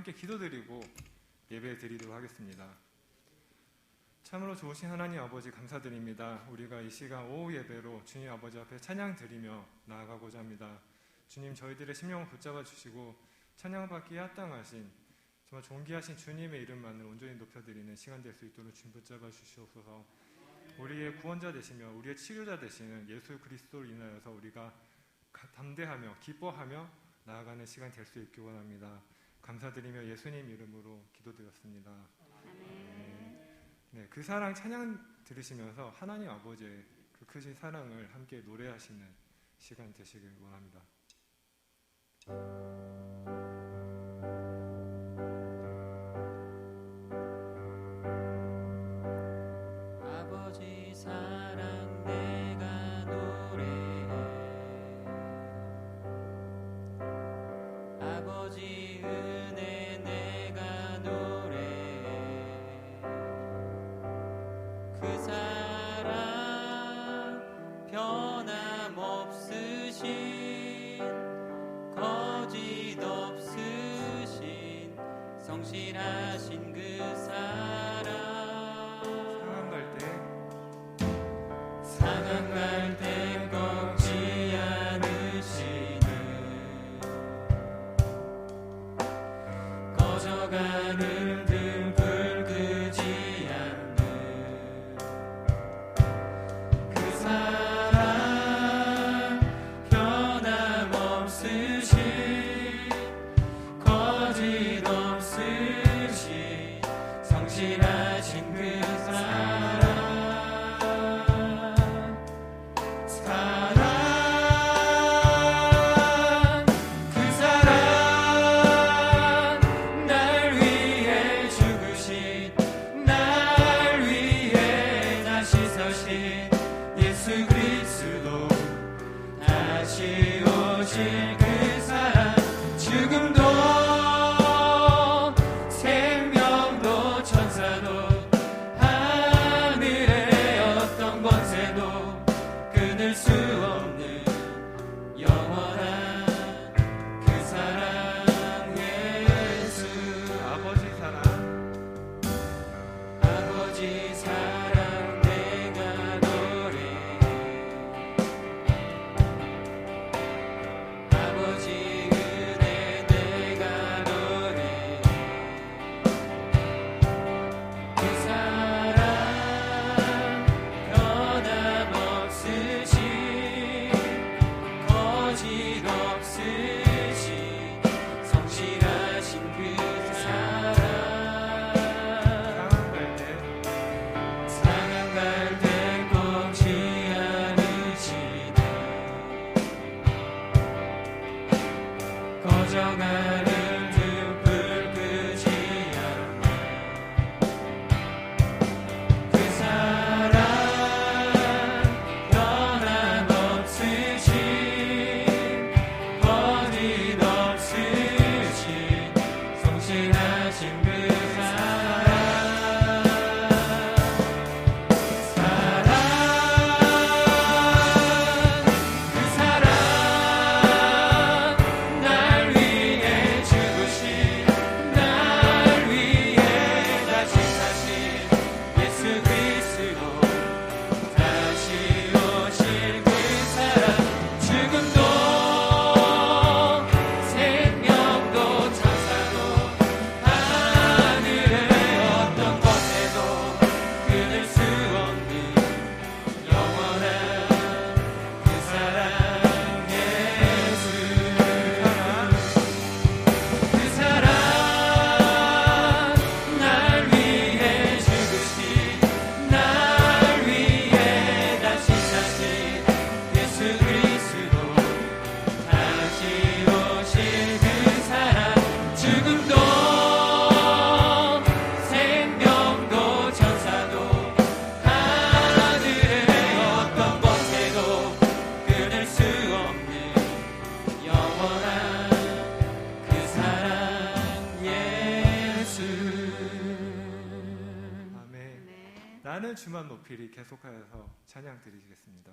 함께 기도드리고 예배 드리도록 하겠습니다. 참으로 좋으신 하나님 아버지 감사드립니다. 우리가 이 시간 오후 예배로 주님 아버지 앞에 찬양 드리며 나아가고자 합니다. 주님, 저희들의 심령을 붙잡아 주시고 찬양받기에 합당하신 정말 존귀하신 주님의 이름만을 온전히 높여드리는 시간 될 수 있도록 주님 붙잡아 주시옵소서. 우리의 구원자 되시며 우리의 치료자 되시는 예수 그리스도를 인하여서 우리가 담대하며 기뻐하며 나아가는 시간 될 수 있기 원합니다. 감사드리며 예수님 이름으로 기도드렸습니다. 네, 그 사랑 찬양 들으시면서 하나님 아버지의 그 크신 사랑을 함께 노래하시는 시간 되시길 원합니다. 아버지 사랑 내가 노래해, 아버지 은혜 내가 노래해. 그 사랑 변함없으신 거짓 없으신 성실하신 그 사랑. 상한 갈 때 꺾지 않으시는 꺼져가는 등불 끄지 않는 그 사랑 변함없으신 거짓 없으신 성실하신 그 사랑. 나는 주만 높이리 계속하여서 찬양 드리겠습니다.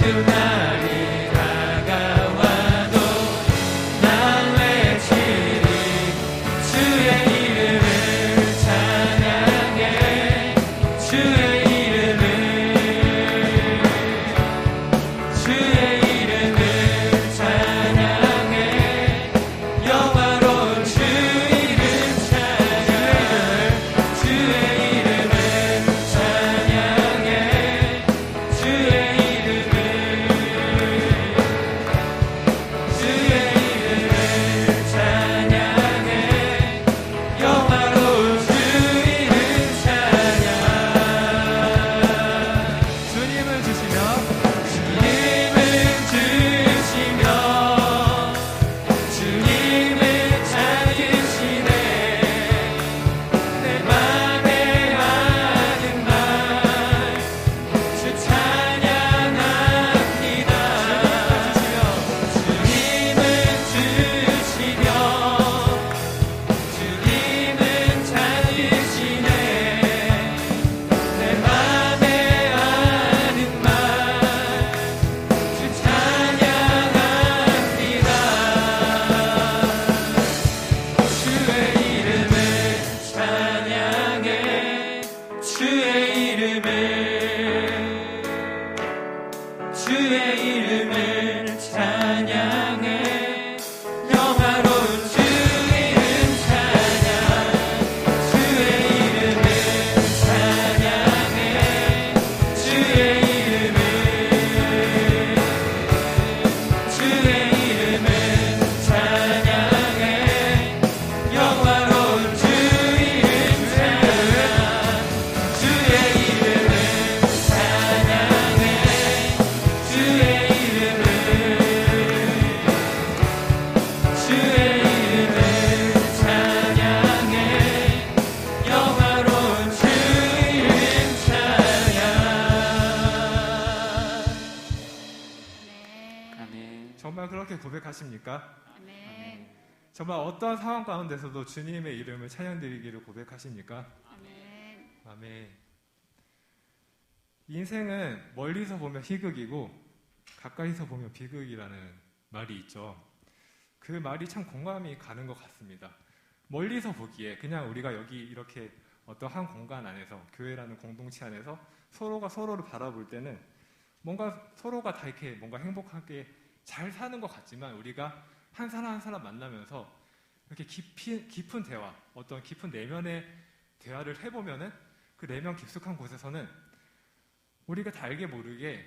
어두운 날이 다가와도 난 외치리 주의 이름을 찬양해 주의 이름을 찬양해 영화로운 주 이름 찬양해 주의 이름을 찬양해 주의 이름을 찬양해 영화로운 주 이름 찬양 주님을 주시며 주님을 찾으시네 내 맘에 하는 말 주 찬양합니다 주님을 주시며 주님을 찾으시네 내 맘에 하는 말 주 찬양합니다 주의 이름을 찬양해 영화로운 주 이름 찬양 주의 이름을 찬양해 주의 이름을 찬양해 영화로운 주 이름 찬양 주의 이름을 찬양해 주의 이름을 찬양해 영화로운 주 이름 찬양 아멘. 정말 그렇게 고백하십니까? 아멘. 정말 어떤 상황 가운데서도 주님의 이름을 찬양드리기를 고백하십니까? 아멘. 아멘. 인생은 멀리서 보면 희극이고 가까이서 보면 비극이라는 말이 있죠. 그 말이 참 공감이 가는 것 같습니다. 멀리서 보기에 그냥 우리가 여기 이렇게 어떤 한 공간 안에서 교회라는 공동체 안에서 서로가 서로를 바라볼 때는 뭔가 서로가 다 이렇게 뭔가 행복하게 잘 사는 것 같지만 우리가 한 사람 한 사람 만나면서 이렇게 깊은 대화, 어떤 깊은 내면의 대화를 해보면은 그 내면 깊숙한 곳에서는 우리가 다 알게 모르게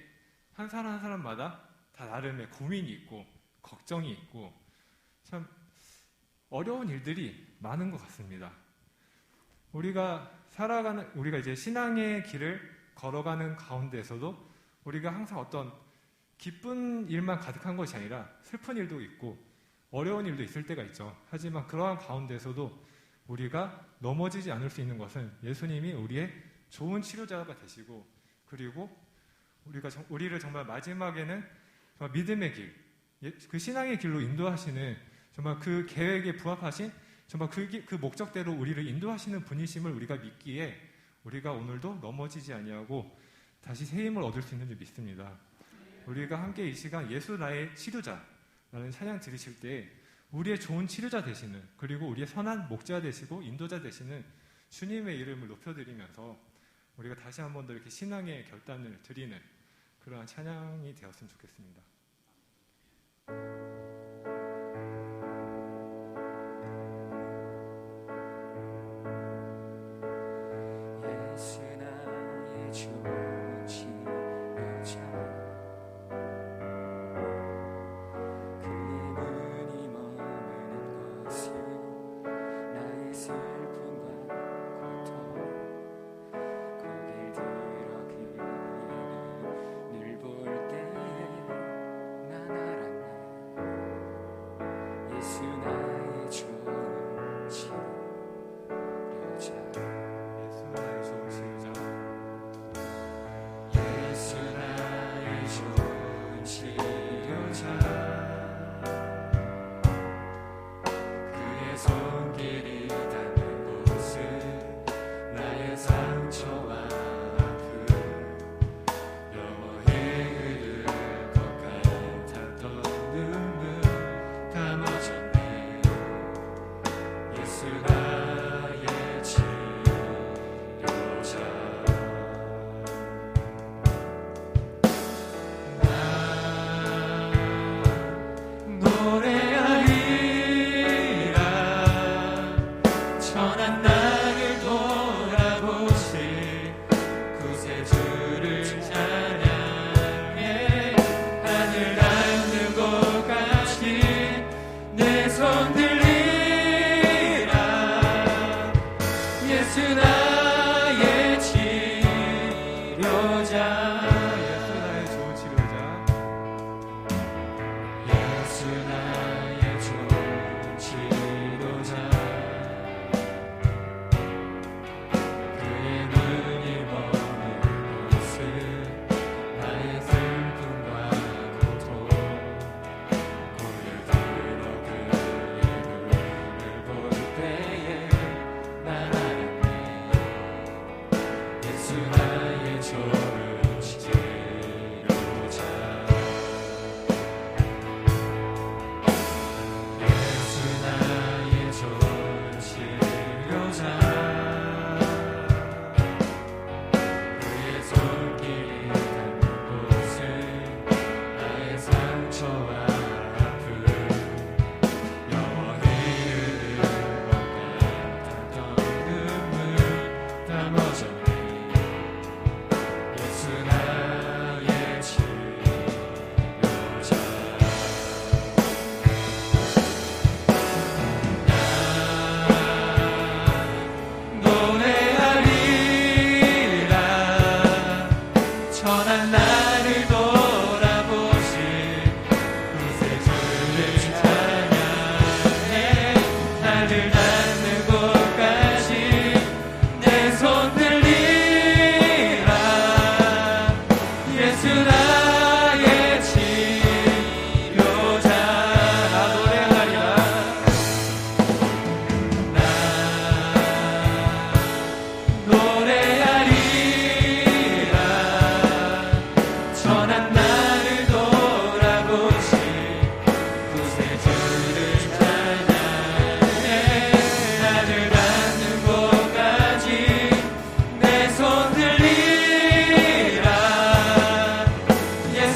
한 사람 한 사람마다 다 나름의 고민이 있고 걱정이 있고 참 어려운 일들이 많은 것 같습니다. 우리가 이제 신앙의 길을 걸어가는 가운데에서도 우리가 항상 어떤 기쁜 일만 가득한 것이 아니라 슬픈 일도 있고 어려운 일도 있을 때가 있죠. 하지만 그러한 가운데서도 우리가 넘어지지 않을 수 있는 것은 예수님이 우리의 좋은 치료자가 되시고 그리고 우리를 정말 마지막에는 정말 믿음의 길, 그 신앙의 길로 인도하시는 정말 그 계획에 부합하신 정말 그 목적대로 우리를 인도하시는 분이심을 우리가 믿기에 우리가 오늘도 넘어지지 아니하고 다시 새 힘을 얻을 수 있는 줄 믿습니다. 우리가 함께 이 시간 예수 나의 치료자라는 찬양 들으실 때 우리의 좋은 치료자 되시는 그리고 우리의 선한 목자 되시고 인도자 되시는 주님의 이름을 높여드리면서 우리가 다시 한 번 더 이렇게 신앙의 결단을 드리는 그러한 찬양이 되었으면 좋겠습니다. 예수 나의 좋은 치료자 그의 문이 머무는 곳은 나의 슬픔과 고통 고개를 들어 그의 눈을 볼 때에 난 알았네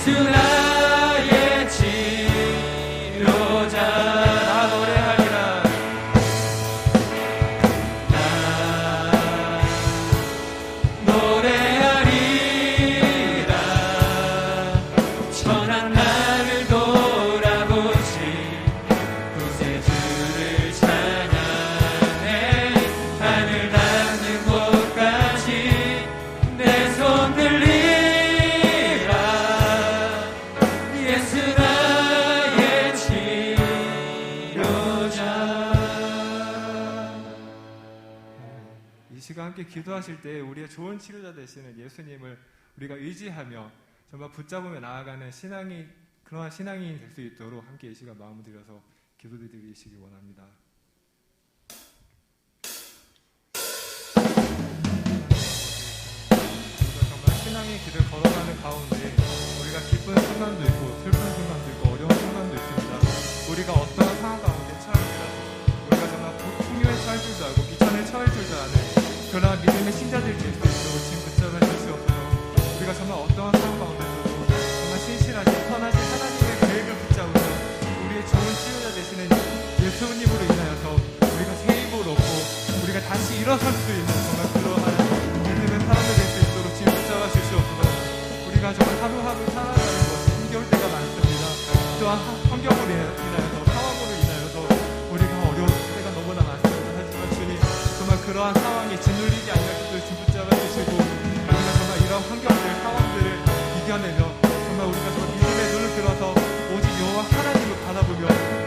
예수 나의 치료자 나 노래하리라 노래하리라 천한 나를 돌아보시 구세주를 찬양해 하늘 닿는 곳까지 내 손 들리라 예수 나의 치료자. 이 시간 함께 기도하실 때 우리의 좋은 치료자 되시는 예수님을 우리가 의지하며 정말 붙잡으며 나아가는 그러한 신앙인이 될 수 있도록 함께 이 시간 마음을 들여서 기도드리시기 원합니다. 우리가 정말 신앙의 길을 걸어가는 가운데 우리가 기쁜 순간도 있고 슬픈 순간도 있고 어려운 순간도 있습니다. 우리가 어떤 상황 가운데 처할지라도 우리가 정말 풍요에 처할 줄도 알고 비천에 처할 줄도 아는 그러한 믿음의 신자들 될 수 있도록 지금 붙잡아 주시옵소서. 우리가 정말 어떠한 상황 가운데서도 정말 신실하신 선하신 하나님의 계획을 붙잡으며 우리의 좋은 치료자 되시는 예수님으로 인하여서 우리가 새 힘을 얻고 우리가 다시 일어설 수 있는 정말 그러한 믿음의 사람들 될 수 있도록 지금 붙잡아 주시옵소서. 우리가 정말 하루하루 살아가는 것이 힘겨울 때가 많습니다. 또한 환경으로 인하여서 상황으로 인하여서 우리가 어려울 때가 너무나 많습니다. 하지만 주님 정말 그러한 상황이 짓눌리지 않을 것을 지금 붙잡아 주시고 우리가 정말 이러한 환경들 상황들을 이겨내며 정말 우리가 정말 믿음의 눈을 들어서 오직 여호와 하나님을 바라보며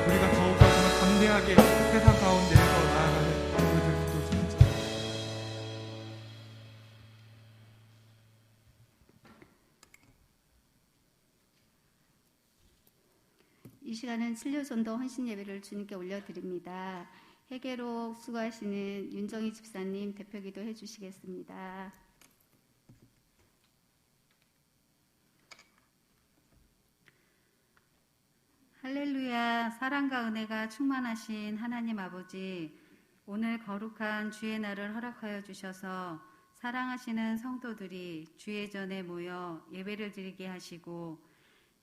우리가 더욱더 정말 담대하게 세상 가운데에서 나아가는 우리들 또 진짜 이 시간은 진료전도 헌신 예배를 주님께 올려드립니다. 회개로 수고하시는 윤정희 집사님 대표기도 해주시겠습니다. 할렐루야. 사랑과 은혜가 충만하신 하나님 아버지, 오늘 거룩한 주의 날을 허락하여 주셔서 사랑하시는 성도들이 주의 전에 모여 예배를 드리게 하시고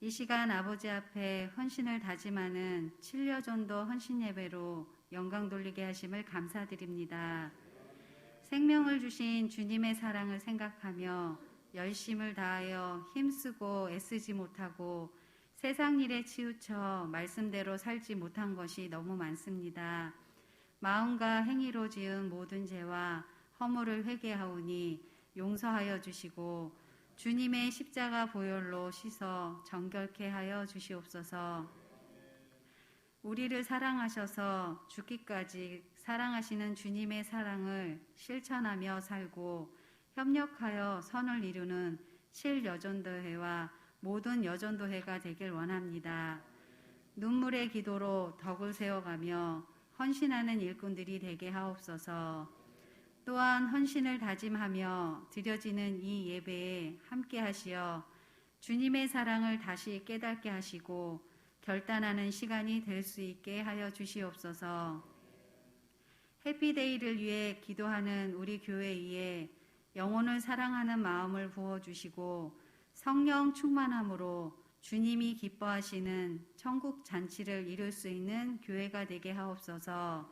이 시간 아버지 앞에 헌신을 다짐하는 칠려전도 헌신 예배로 영광 돌리게 하심을 감사드립니다. 생명을 주신 주님의 사랑을 생각하며 열심을 다하여 힘쓰고 애쓰지 못하고 세상 일에 치우쳐 말씀대로 살지 못한 것이 너무 많습니다. 마음과 행위로 지은 모든 죄와 허물을 회개하오니 용서하여 주시고 주님의 십자가 보혈로 씻어 정결케 하여 주시옵소서. 우리를 사랑하셔서 죽기까지 사랑하시는 주님의 사랑을 실천하며 살고 협력하여 선을 이루는 실여전도회와 모든 여전도회가 되길 원합니다. 눈물의 기도로 덕을 세워가며 헌신하는 일꾼들이 되게 하옵소서. 또한 헌신을 다짐하며 드려지는 이 예배에 함께 하시어 주님의 사랑을 다시 깨닫게 하시고 결단하는 시간이 될 수 있게 하여 주시옵소서. 해피데이를 위해 기도하는 우리 교회에 영혼을 사랑하는 마음을 부어주시고 성령 충만함으로 주님이 기뻐하시는 천국 잔치를 이룰 수 있는 교회가 되게 하옵소서.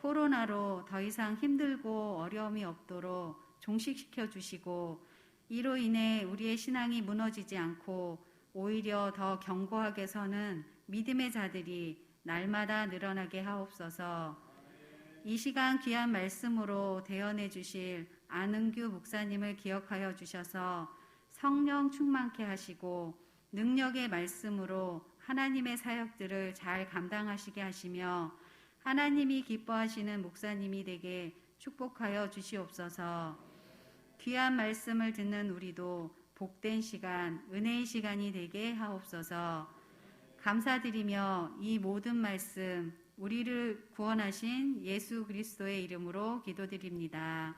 코로나로 더 이상 힘들고 어려움이 없도록 종식시켜 주시고 이로 인해 우리의 신앙이 무너지지 않고 오히려 더 견고하게 서는 믿음의 자들이 날마다 늘어나게 하옵소서. 이 시간 귀한 말씀으로 대언해 주실 안은규 목사님을 기억하여 주셔서 성령 충만케 하시고 능력의 말씀으로 하나님의 사역들을 잘 감당하시게 하시며 하나님이 기뻐하시는 목사님이 되게 축복하여 주시옵소서. 귀한 말씀을 듣는 우리도 복된 시간, 은혜의 시간이 되게 하옵소서. 감사드리며 이 모든 말씀 우리를 구원하신 예수 그리스도의 이름으로 기도드립니다.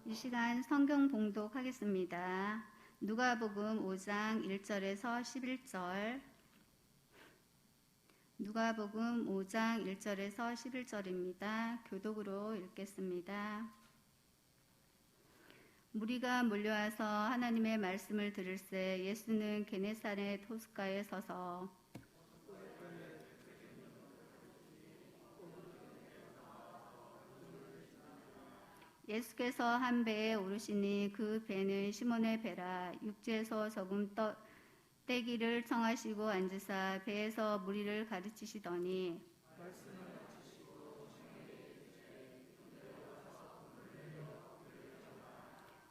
이 시간 성경 봉독하겠습니다. 누가복음 5장 1절에서 11절, 누가복음 5장 1절에서 11절입니다. 교독으로 읽겠습니다. 무리가 몰려와서 하나님의 말씀을 들을새 예수는 게네사렛 호숫가에 서서 예수께서 한 배에 오르시니 그 배는 시몬의 배라. 육지에서 조금 떼기를 청하시고 앉으사 배에서 무리를 가르치시더니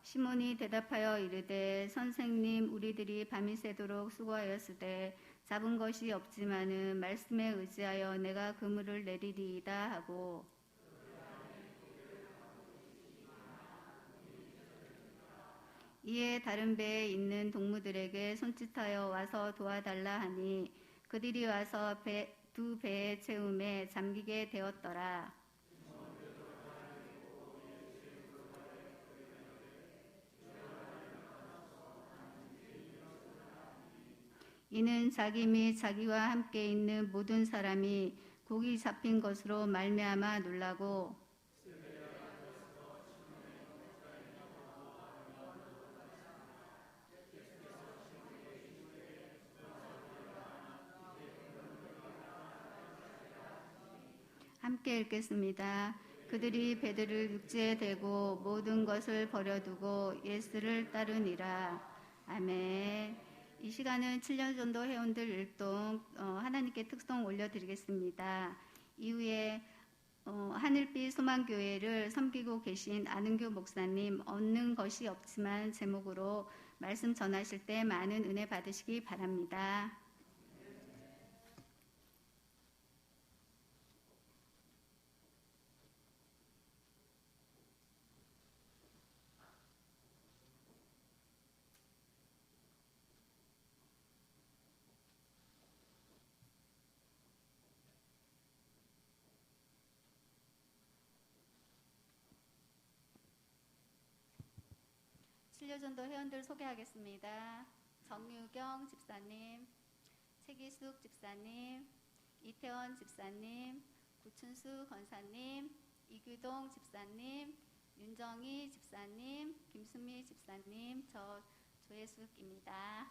시몬이 대답하여 이르되 선생님, 우리들이 밤이 새도록 수고하였으되 잡은 것이 없지만은 말씀에 의지하여 내가 그물을 내리리이다 하고 이에 다른 배에 있는 동무들에게 손짓하여 와서 도와달라 하니 그들이 와서 두 배의 채움에 잠기게 되었더라. 이는 자기 및 자기와 함께 있는 모든 사람이 고기 잡힌 것으로 말미암아 놀라고 함께 읽겠습니다. 그들이 배들을 육지에 대고 모든 것을 버려두고 예수를 따르니라. 아멘. 이 시간은 7년 전도 회원들 일동 하나님께 특송 올려드리겠습니다. 이후에 하늘빛 소망교회를 섬기고 계신 안은교 목사님 얻는 것이 없지만 제목으로 말씀 전하실 때 많은 은혜 받으시기 바랍니다. 신료전도 회원들 소개하겠습니다. 정유경 집사님, 최기숙 집사님, 이태원 집사님, 구춘수 권사님, 이규동 집사님, 윤정희 집사님, 김수미 집사님, 저 조혜숙입니다.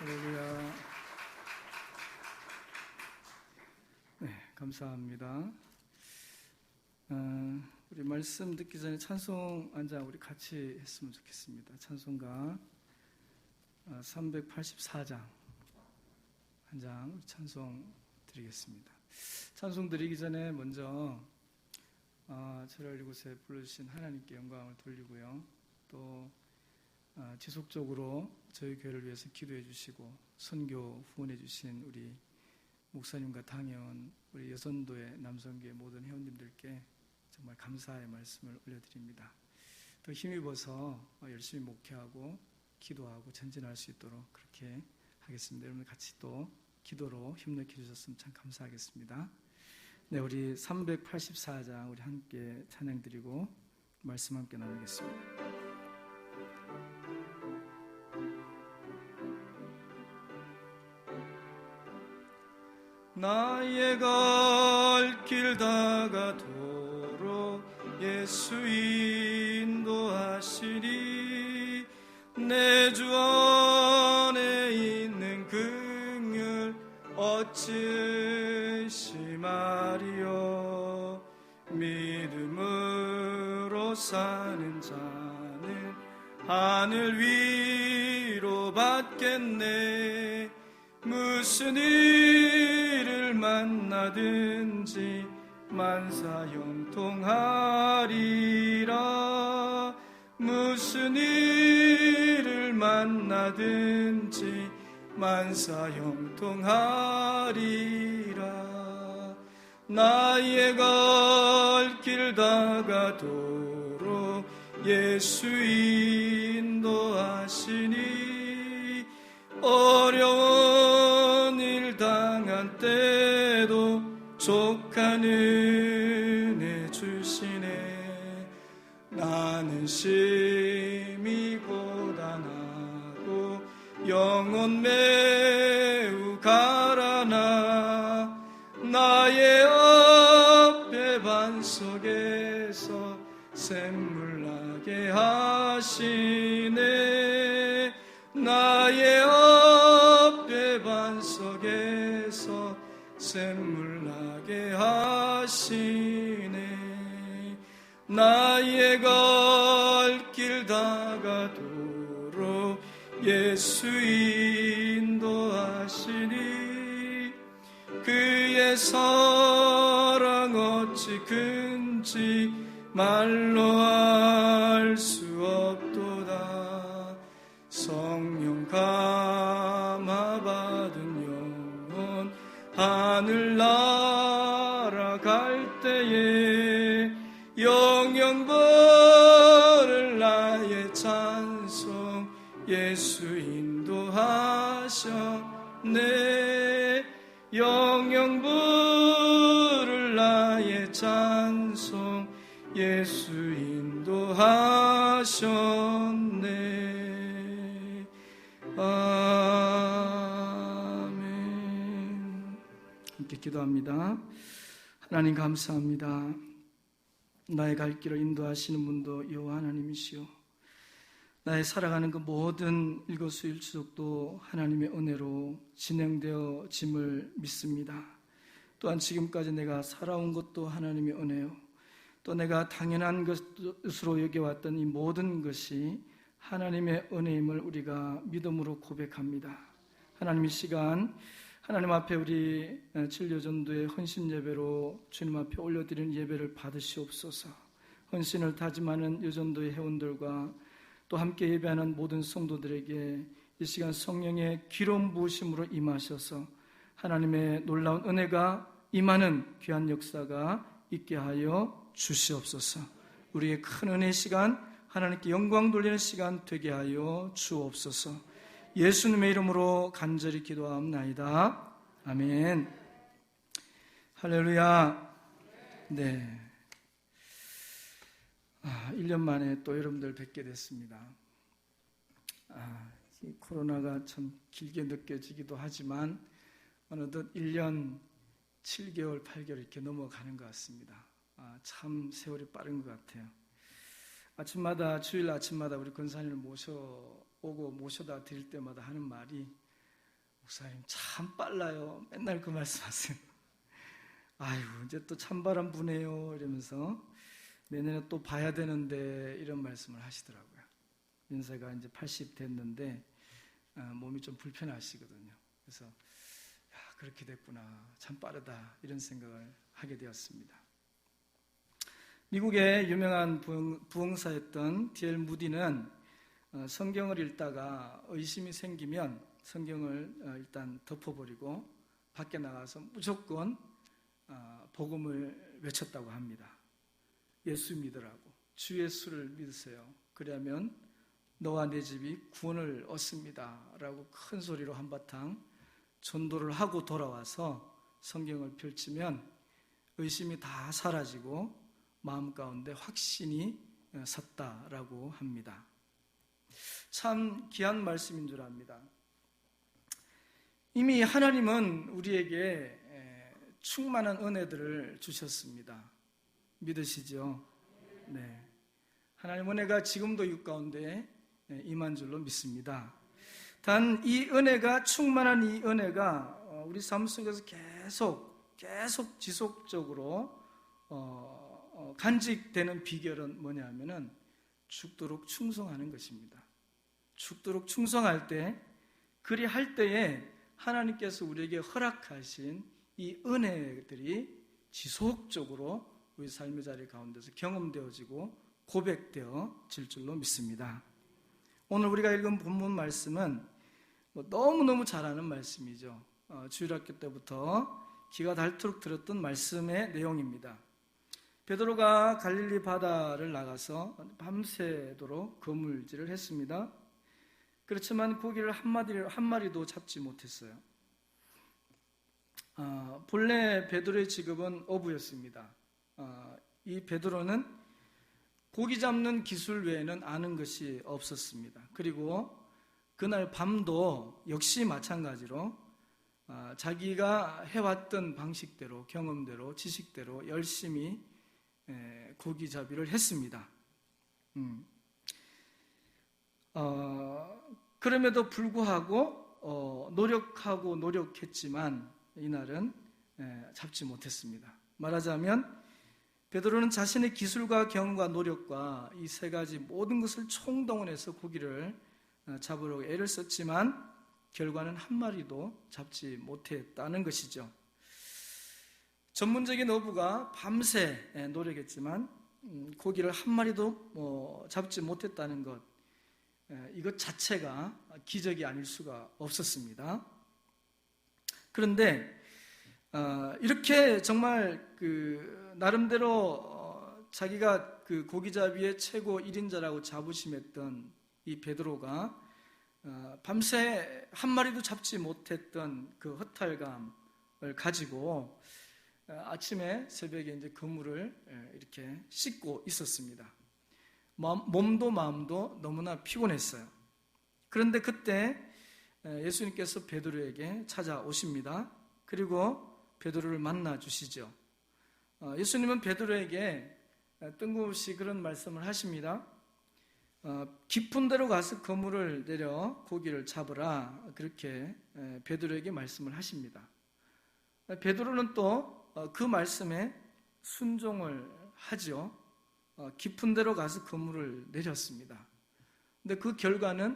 할렐루야. 네, 감사합니다. 우리 말씀 듣기 전에 찬송 한 장 우리 같이 했으면 좋겠습니다. 찬송가 384장 한 장 찬송 드리겠습니다. 찬송 드리기 전에 먼저 저를 이곳에 불러주신 하나님께 영광을 돌리고요. 또 지속적으로 저희 교회를 위해서 기도해 주시고 선교 후원해 주신 우리 목사님과 당회원, 우리 여선도의 남성교회 모든 회원님들께 정말 감사의 말씀을 올려드립니다. 더 힘입어서 열심히 목회하고 기도하고 전진할 수 있도록 그렇게 하겠습니다. 여러분 같이 또 기도로 힘내게 해주셨으면 참 감사하겠습니다. 네, 우리 384장 우리 함께 찬양 드리고 말씀 함께 나누겠습니다. 나의 갈 길 다가도록 예수 인도하시리. 내 주 안에 있는 긍휼 어찌 의심하리요. 믿음으로 사는 자는 하늘 위로 받겠네. 무슨 일을 만나든지 만사형통하리라. 무슨 일을 만나든지 만사형통하리라. 나의 갈 길 다가도록 예수 인도하시니. 어려운 일 당한 때도 족한 은혜 주시네. 나는 심히 고단하고 영혼 매우 가라나. 나의 앞에 반석에서 샘물 나게 하시네. 나의 앞에 반석에서 샘물 나게 하시네. 나의 갈 길 다가도록 예수 인도하시니. 그의 사랑 어찌 큰지 말로 알 수 없도다. 성령 감화 받은 영혼 하늘 날아갈 때에 영영 버를 나의 찬송 예수 인도하셨네. 영영 부를 나의 찬송 예수 인도하셨네. 아멘. 함께 기도합니다. 하나님 감사합니다. 나의 갈 길을 인도하시는 분도 여호와 하나님이시오. 나의 살아가는 그 모든 일거수일투족도 하나님의 은혜로 진행되어짐을 믿습니다. 또한 지금까지 내가 살아온 것도 하나님의 은혜요, 또 내가 당연한 것으로 여겨왔던 이 모든 것이 하나님의 은혜임을 우리가 믿음으로 고백합니다. 하나님, 이 시간 하나님 앞에 우리 진료전도의 헌신 예배로 주님 앞에 올려드리는 예배를 받으시옵소서. 헌신을 다짐하는 여전도의 회원들과 또 함께 예배하는 모든 성도들에게 이 시간 성령의 기름 부으심으로 임하셔서 하나님의 놀라운 은혜가 임하는 귀한 역사가 있게 하여 주시옵소서. 우리의 큰 은혜의 시간, 하나님께 영광 돌리는 시간 되게 하여 주옵소서. 예수님의 이름으로 간절히 기도하옵나이다. 아멘. 할렐루야. 네. 1년 만에 또 여러분들 뵙게 됐습니다. 이 코로나가 참 길게 느껴지기도 하지만 어느덧 1년 7개월, 8개월 이렇게 넘어가는 것 같습니다. 참 세월이 빠른 것 같아요. 주일 아침마다 우리 권사님을 모셔다 드릴 때마다 하는 말이 목사님 참 빨라요. 맨날 그 말씀하세요. 아유, 이제 또 찬바람 부네요 이러면서 내년에 또 봐야 되는데 이런 말씀을 하시더라고요. 연세가 이제 80 됐는데 몸이 좀 불편하시거든요. 그래서 그렇게 됐구나, 참 빠르다, 이런 생각을 하게 되었습니다. 미국의 유명한 부흥사였던 D.L. 무디는 성경을 읽다가 의심이 생기면 성경을 일단 덮어버리고 밖에 나가서 무조건 복음을 외쳤다고 합니다. 예수 믿으라고, 주 예수를 믿으세요. 그러면 너와 내 집이 구원을 얻습니다 라고 큰 소리로 한바탕 전도를 하고 돌아와서 성경을 펼치면 의심이 다 사라지고 마음 가운데 확신이 섰다라고 합니다. 참 귀한 말씀인 줄 압니다. 이미 하나님은 우리에게 충만한 은혜들을 주셨습니다. 믿으시죠? 네. 하나님 은혜가 지금도 육 가운데 임한 줄로 믿습니다. 단 이 은혜가, 충만한 이 은혜가 우리 삶 속에서 계속 지속적으로 간직되는 비결은 뭐냐면은 죽도록 충성하는 것입니다. 죽도록 충성할 때, 그리 할 때에 하나님께서 우리에게 허락하신 이 은혜들이 지속적으로 우리 삶의 자리 가운데서 경험되어지고 고백되어질 줄로 믿습니다. 오늘 우리가 읽은 본문 말씀은 너무너무 잘 아는 말씀이죠. 주일학교 때부터 기가 닳도록 들었던 말씀의 내용입니다. 베드로가 갈릴리 바다를 나가서 밤새도록 그물질을 했습니다. 그렇지만 고기를 한 마리도 잡지 못했어요. 본래 베드로의 직업은 어부였습니다. 이 베드로는 고기 잡는 기술 외에는 아는 것이 없었습니다. 그리고 그날 밤도 역시 마찬가지로 자기가 해왔던 방식대로, 경험대로, 지식대로 열심히 고기잡이를 했습니다. 그럼에도 불구하고 노력했지만 이날은 잡지 못했습니다. 말하자면 베드로는 자신의 기술과 경험과 노력과 이 세 가지 모든 것을 총동원해서 고기를 잡으려고 애를 썼지만 결과는 한 마리도 잡지 못했다는 것이죠. 전문적인 어부가 밤새 노력했지만 고기를 한 마리도 잡지 못했다는 것, 이것 자체가 기적이 아닐 수가 없었습니다. 그런데 이렇게 정말 나름대로 자기가 그 고기잡이의 최고 1인자라고 자부심했던 이 베드로가 밤새 한 마리도 잡지 못했던 그 허탈감을 가지고 아침에 새벽에 이제 그물을 이렇게 씻고 있었습니다. 몸도 마음도 너무나 피곤했어요. 그런데 그때 예수님께서 베드로에게 찾아오십니다. 그리고 베드로를 만나 주시죠. 예수님은 베드로에게 뜬금없이 그런 말씀을 하십니다. 깊은 데로 가서 그물을 내려 고기를 잡으라, 그렇게 베드로에게 말씀을 하십니다. 베드로는 또 그 말씀에 순종을 하죠. 깊은 데로 가서 그물을 내렸습니다. 근데 그 결과는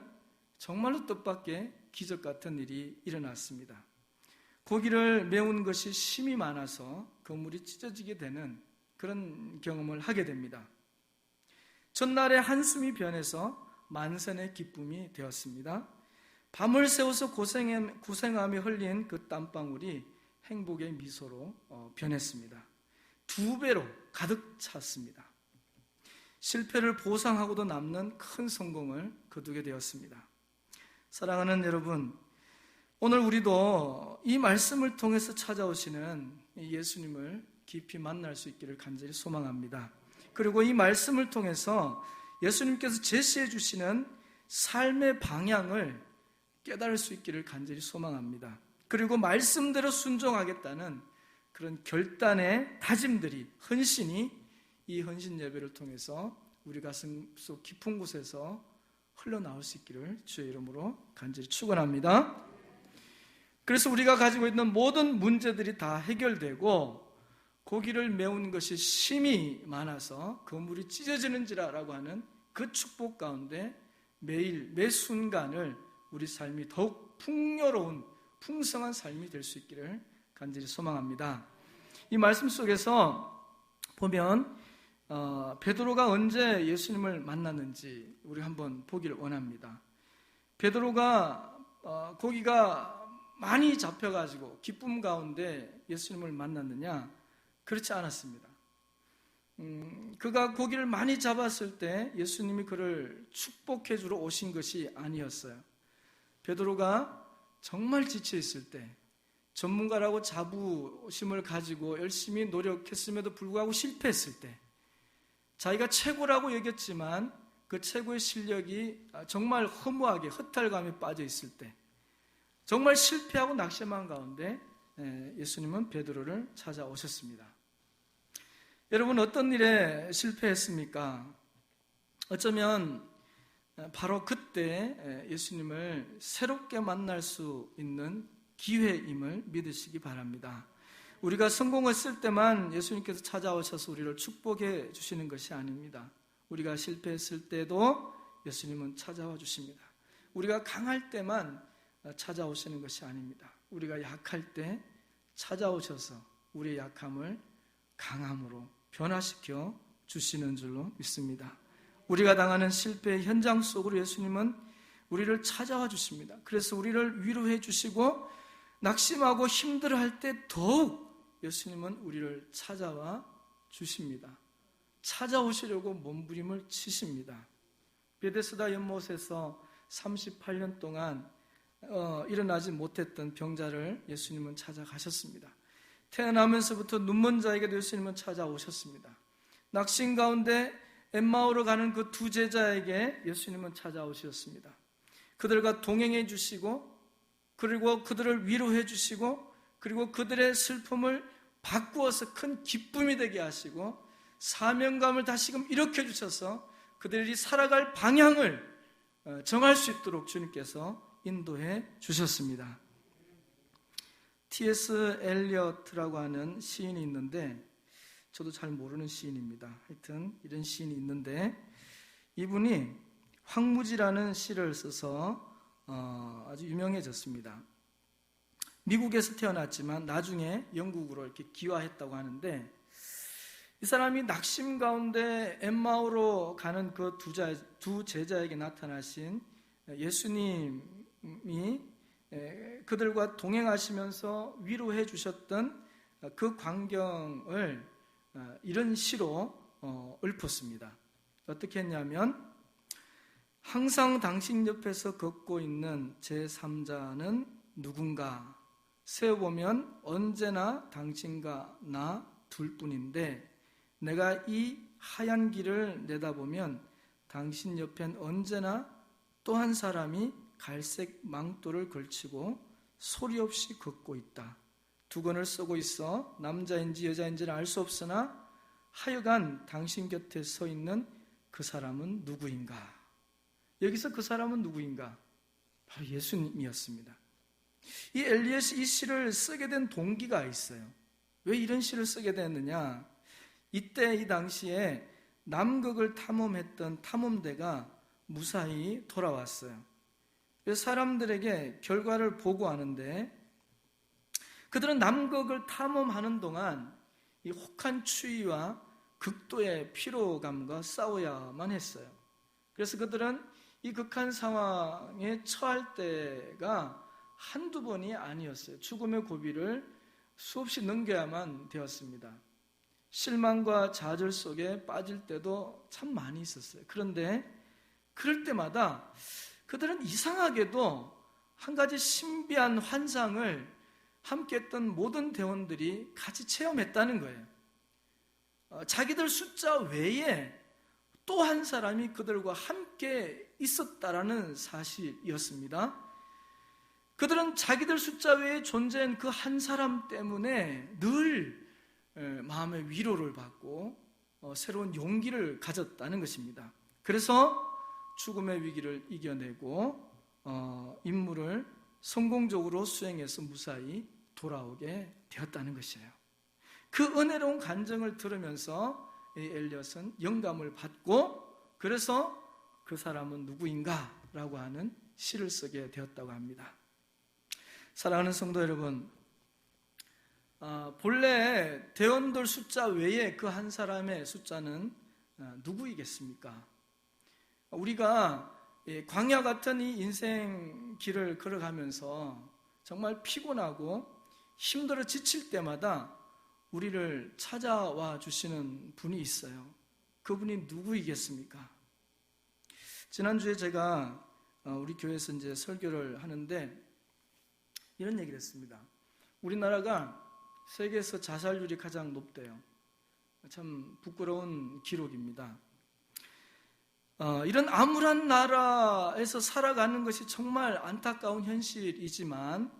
정말로 뜻밖의 기적 같은 일이 일어났습니다. 고기를 메운 것이 심이 많아서 그물이 찢어지게 되는 그런 경험을 하게 됩니다. 전날의 한숨이 변해서 만선의 기쁨이 되었습니다. 밤을 새워서 고생하며 흘린 그 땀방울이 행복의 미소로 변했습니다. 2배로 가득 찼습니다. 실패를 보상하고도 남는 큰 성공을 거두게 되었습니다. 사랑하는 여러분, 오늘 우리도 이 말씀을 통해서 찾아오시는 예수님을 깊이 만날 수 있기를 간절히 소망합니다. 그리고 이 말씀을 통해서 예수님께서 제시해 주시는 삶의 방향을 깨달을 수 있기를 간절히 소망합니다. 그리고 말씀대로 순종하겠다는 그런 결단의 다짐들이, 헌신이 이 헌신 예배를 통해서 우리 가슴 속 깊은 곳에서 흘러나올 수 있기를 주의 이름으로 간절히 축원합니다. 그래서 우리가 가지고 있는 모든 문제들이 다 해결되고 고기를 메운 것이 심이 많아서 그물이 찢어지는지라라고 하는 그 축복 가운데 매일 매 순간을 우리 삶이 더욱 풍요로운 풍성한 삶이 될 수 있기를 간절히 소망합니다. 이 말씀 속에서 보면 베드로가 언제 예수님을 만났는지 우리 한번 보기를 원합니다. 베드로가 고기가 많이 잡혀가지고 기쁨 가운데 예수님을 만났느냐? 그렇지 않았습니다. 그가 고기를 많이 잡았을 때 예수님이 그를 축복해 주러 오신 것이 아니었어요. 베드로가 정말 지쳐 있을 때, 전문가라고 자부심을 가지고 열심히 노력했음에도 불구하고 실패했을 때, 자기가 최고라고 여겼지만 그 최고의 실력이 정말 허무하게 허탈감에 빠져 있을 때, 정말 실패하고 낙심한 가운데 예수님은 베드로를 찾아오셨습니다. 여러분, 어떤 일에 실패했습니까? 어쩌면 바로 그때 예수님을 새롭게 만날 수 있는 기회임을 믿으시기 바랍니다. 우리가 성공했을 때만 예수님께서 찾아오셔서 우리를 축복해 주시는 것이 아닙니다. 우리가 실패했을 때도 예수님은 찾아와 주십니다. 우리가 강할 때만 찾아오시는 것이 아닙니다. 우리가 약할 때 찾아오셔서 우리의 약함을 강함으로 변화시켜 주시는 줄로 믿습니다. 우리가 당하는 실패의 현장 속으로 예수님은 우리를 찾아와 주십니다. 그래서 우리를 위로해 주시고 낙심하고 힘들어할 때 더욱 예수님은 우리를 찾아와 주십니다. 찾아오시려고 몸부림을 치십니다. 베데스다 연못에서 38년 동안 일어나지 못했던 병자를 예수님은 찾아가셨습니다. 태어나면서부터 눈먼 자에게도 예수님은 찾아오셨습니다. 낙심 가운데 엠마오로 가는 그 두 제자에게 예수님은 찾아오셨습니다. 그들과 동행해 주시고, 그리고 그들을 위로해 주시고, 그리고 그들의 슬픔을 바꾸어서 큰 기쁨이 되게 하시고, 사명감을 다시금 일으켜 주셔서 그들이 살아갈 방향을 정할 수 있도록 주님께서 인도해 주셨습니다. T.S. 엘리엇이라고 하는 시인이 있는데, 저도 잘 모르는 시인입니다. 하여튼 이런 시인이 있는데, 이분이 황무지라는 시를 써서 아주 유명해졌습니다. 미국에서 태어났지만 나중에 영국으로 이렇게 귀화했다고 하는데, 이 사람이 낙심 가운데 엠마오로 가는 그 두 제자에게 나타나신 예수님이 그들과 동행하시면서 위로해 주셨던 그 광경을 이런 시로 읊었습니다. 어떻게 했냐면, 항상 당신 옆에서 걷고 있는 제3자는 누군가? 세어보면 언제나 당신과 나 둘뿐인데, 내가 이 하얀 길을 내다보면 당신 옆엔 언제나 또 한 사람이 갈색 망토를 걸치고 소리 없이 걷고 있다. 두건을 쓰고 있어 남자인지 여자인지는 알 수 없으나 하여간 당신 곁에 서 있는 그 사람은 누구인가? 여기서 그 사람은 누구인가? 바로 예수님이었습니다. 이 엘리엇이 이 시를 쓰게 된 동기가 있어요. 왜 이런 시를 쓰게 됐느냐? 이때 이 당시에 남극을 탐험했던 탐험대가 무사히 돌아왔어요. 그래서 사람들에게 결과를 보고하는데, 그들은 남극을 탐험하는 동안 이 혹한 추위와 극도의 피로감과 싸워야만 했어요. 그래서 그들은 이 극한 상황에 처할 때가 한두 번이 아니었어요. 죽음의 고비를 수없이 넘겨야만 되었습니다. 실망과 좌절 속에 빠질 때도 참 많이 있었어요. 그런데 그럴 때마다 그들은 이상하게도 한 가지 신비한 환상을 함께했던 모든 대원들이 같이 체험했다는 거예요. 자기들 숫자 외에 또 한 사람이 그들과 함께 있었다라는 사실이었습니다. 그들은 자기들 숫자 외에 존재한 그 한 사람 때문에 늘 마음의 위로를 받고 새로운 용기를 가졌다는 것입니다. 그래서 죽음의 위기를 이겨내고 임무를 성공적으로 수행해서 무사히 돌아오게 되었다는 것이에요. 그 은혜로운 간증을 들으면서 이 엘리엇은 영감을 받고 그래서 그 사람은 누구인가? 라고 하는 시를 쓰게 되었다고 합니다. 사랑하는 성도 여러분, 본래 대원들 숫자 외에 그 한 사람의 숫자는 누구이겠습니까? 우리가 광야 같은 이 인생 길을 걸어가면서 정말 피곤하고 힘들어 지칠 때마다 우리를 찾아와 주시는 분이 있어요. 그분이 누구이겠습니까? 지난주에 제가 우리 교회에서 이제 설교를 하는데 이런 얘기를 했습니다. 우리나라가 세계에서 자살률이 가장 높대요. 참 부끄러운 기록입니다. 이런 암울한 나라에서 살아가는 것이 정말 안타까운 현실이지만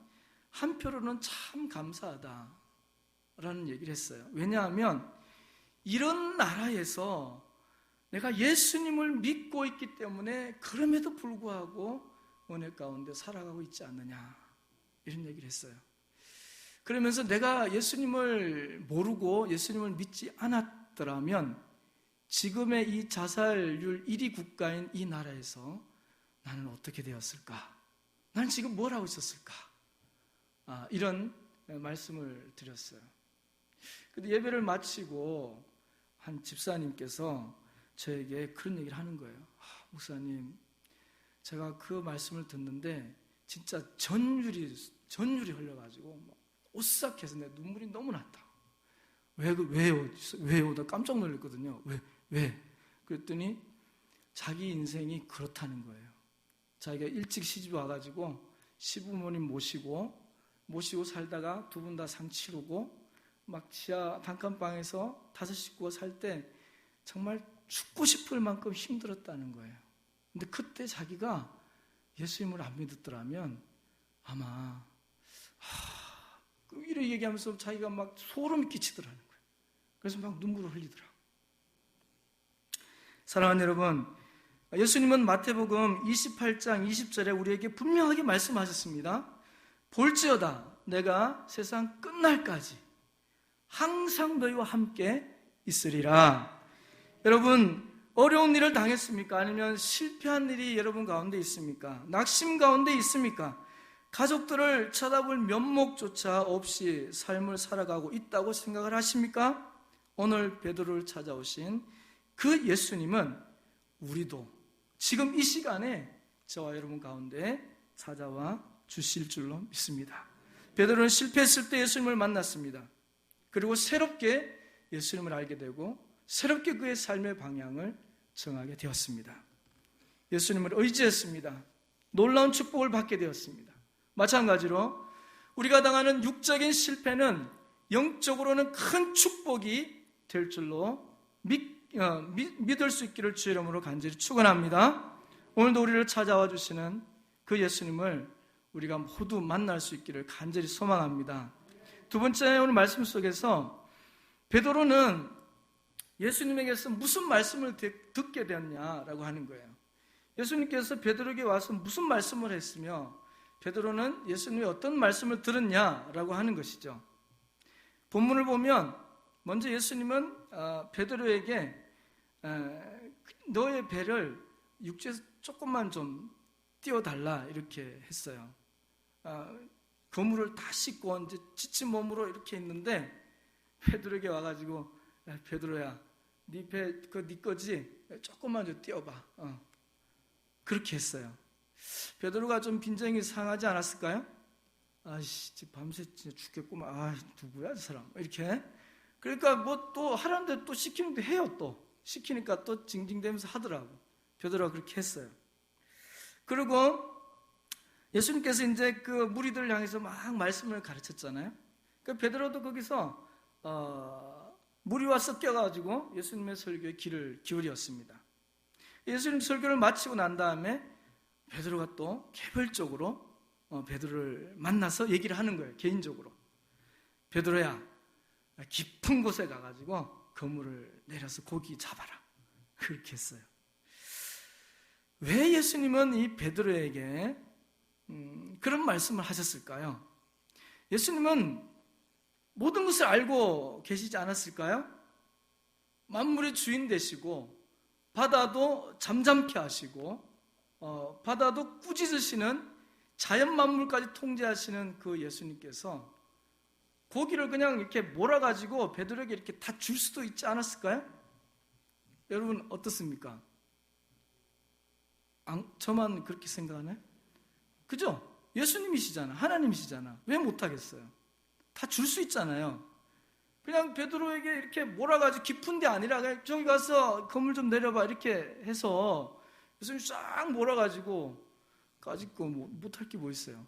한편으로는 참 감사하다라는 얘기를 했어요. 왜냐하면 이런 나라에서 내가 예수님을 믿고 있기 때문에 그럼에도 불구하고 은혜 가운데 살아가고 있지 않느냐 이런 얘기를 했어요. 그러면서 내가 예수님을 모르고 예수님을 믿지 않았더라면 지금의 이 자살률 1위 국가인 이 나라에서 나는 어떻게 되었을까? 나는 지금 뭘 하고 있었을까? 이런 말씀을 드렸어요. 근데 예배를 마치고 한 집사님께서 저에게 그런 얘기를 하는 거예요. 목사님, 제가 그 말씀을 듣는데 진짜 전율이 흘러가지고 오싹해서 내 눈물이 너무 났다. 왜요? 나 깜짝 놀랐거든요. 왜? 그랬더니 자기 인생이 그렇다는 거예요. 자기가 일찍 시집 와가지고 시부모님 모시고 살다가 두 분 다 상 치르고 막 지하 단칸방에서 5 식구가 살 때 정말 죽고 싶을 만큼 힘들었다는 거예요. 근데 그때 자기가 예수님을 안 믿었더라면 아마 이렇게 얘기하면서 자기가 막 소름이 끼치더라는 거예요. 그래서 막 눈물을 흘리더라고요. 사랑하는 여러분, 예수님은 마태복음 28장 20절에 우리에게 분명하게 말씀하셨습니다. 볼지어다 내가 세상 끝날까지 항상 너희와 함께 있으리라. 여러분, 어려운 일을 당했습니까? 아니면 실패한 일이 여러분 가운데 있습니까? 낙심 가운데 있습니까? 가족들을 쳐다볼 면목조차 없이 삶을 살아가고 있다고 생각을 하십니까? 오늘 베드로를 찾아오신 그 예수님은 우리도 지금 이 시간에 저와 여러분 가운데 찾아와 주실 줄로 믿습니다. 베드로는 실패했을 때 예수님을 만났습니다. 그리고 새롭게 예수님을 알게 되고 새롭게 그의 삶의 방향을 정하게 되었습니다. 예수님을 의지했습니다. 놀라운 축복을 받게 되었습니다. 마찬가지로 우리가 당하는 육적인 실패는 영적으로는 큰 축복이 될 줄로 믿을 수 있기를 주의 이름으로 간절히 축원합니다. 오늘도 우리를 찾아와 주시는 그 예수님을 우리가 모두 만날 수 있기를 간절히 소망합니다. 두 번째, 오늘 말씀 속에서 베드로는 예수님에게서 무슨 말씀을 듣게 되었냐라고 하는 거예요. 예수님께서 베드로에게 와서 무슨 말씀을 했으며 베드로는 예수님의 어떤 말씀을 들었냐라고 하는 것이죠. 본문을 보면 먼저 예수님은 베드로에게 너의 배를 육지에서 조금만 좀 띄워달라 이렇게 했어요. 그물을 다 씻고 이제 지친 몸으로 이렇게 있는데 베드로에게 와가지고 베드로야, 네 배 네 거지? 조금만 좀 띄워봐. 그렇게 했어요. 베드로가 좀 빈정이 상하지 않았을까요? 아이씨, 밤새 진짜 죽겠구만. 누구야 저 사람? 이렇게. 그러니까 뭐 또 하라는데 또 시키는데 해요. 또 시키니까 또 징징대면서 하더라고. 베드로가 그렇게 했어요. 그리고 예수님께서 이제 그 무리들을 향해서 막 말씀을 가르쳤잖아요. 그 베드로도 거기서 무리와 섞여가지고 예수님의 설교에 귀를 기울였습니다. 예수님 설교를 마치고 난 다음에 베드로가 또 개별적으로 베드로를 만나서 얘기를 하는 거예요. 개인적으로. 베드로야, 깊은 곳에 가가지고 그물을 내려서 고기 잡아라. 그렇게 했어요. 왜 예수님은 이 베드로에게 그런 말씀을 하셨을까요? 예수님은 모든 것을 알고 계시지 않았을까요? 만물의 주인 되시고 바다도 잠잠케 하시고 바다도 꾸짖으시는 자연 만물까지 통제하시는 그 예수님께서 고기를 그냥 이렇게 몰아가지고 베드로에게 이렇게 다 줄 수도 있지 않았을까요? 여러분 어떻습니까? 저만 그렇게 생각하나요? 그죠? 예수님이시잖아. 하나님이시잖아. 왜 못하겠어요? 다 줄 수 있잖아요. 그냥 베드로에게 이렇게 몰아가지고 깊은 데 아니라 그냥 저기 가서 건물 좀 내려봐 이렇게 해서 예수님 쫙 몰아가지고 가지고 못할 게 뭐 있어요.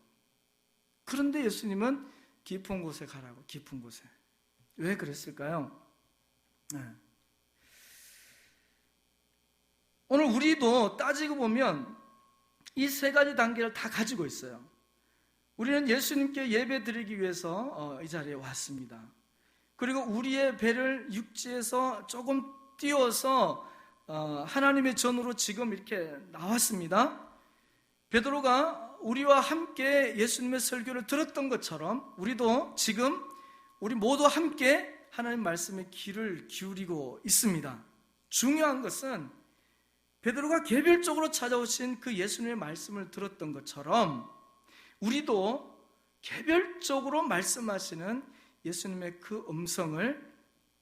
그런데 예수님은 깊은 곳에 가라고, 깊은 곳에. 왜 그랬을까요? 네. 오늘 우리도 따지고 보면 이 세 가지 단계를 다 가지고 있어요. 우리는 예수님께 예배 드리기 위해서 이 자리에 왔습니다. 그리고 우리의 배를 육지에서 조금 띄워서 하나님의 전으로 지금 이렇게 나왔습니다. 베드로가 우리와 함께 예수님의 설교를 들었던 것처럼 우리도 지금 우리 모두 함께 하나님 말씀에 귀를 기울이고 있습니다. 중요한 것은 베드로가 개별적으로 찾아오신 그 예수님의 말씀을 들었던 것처럼 우리도 개별적으로 말씀하시는 예수님의 그 음성을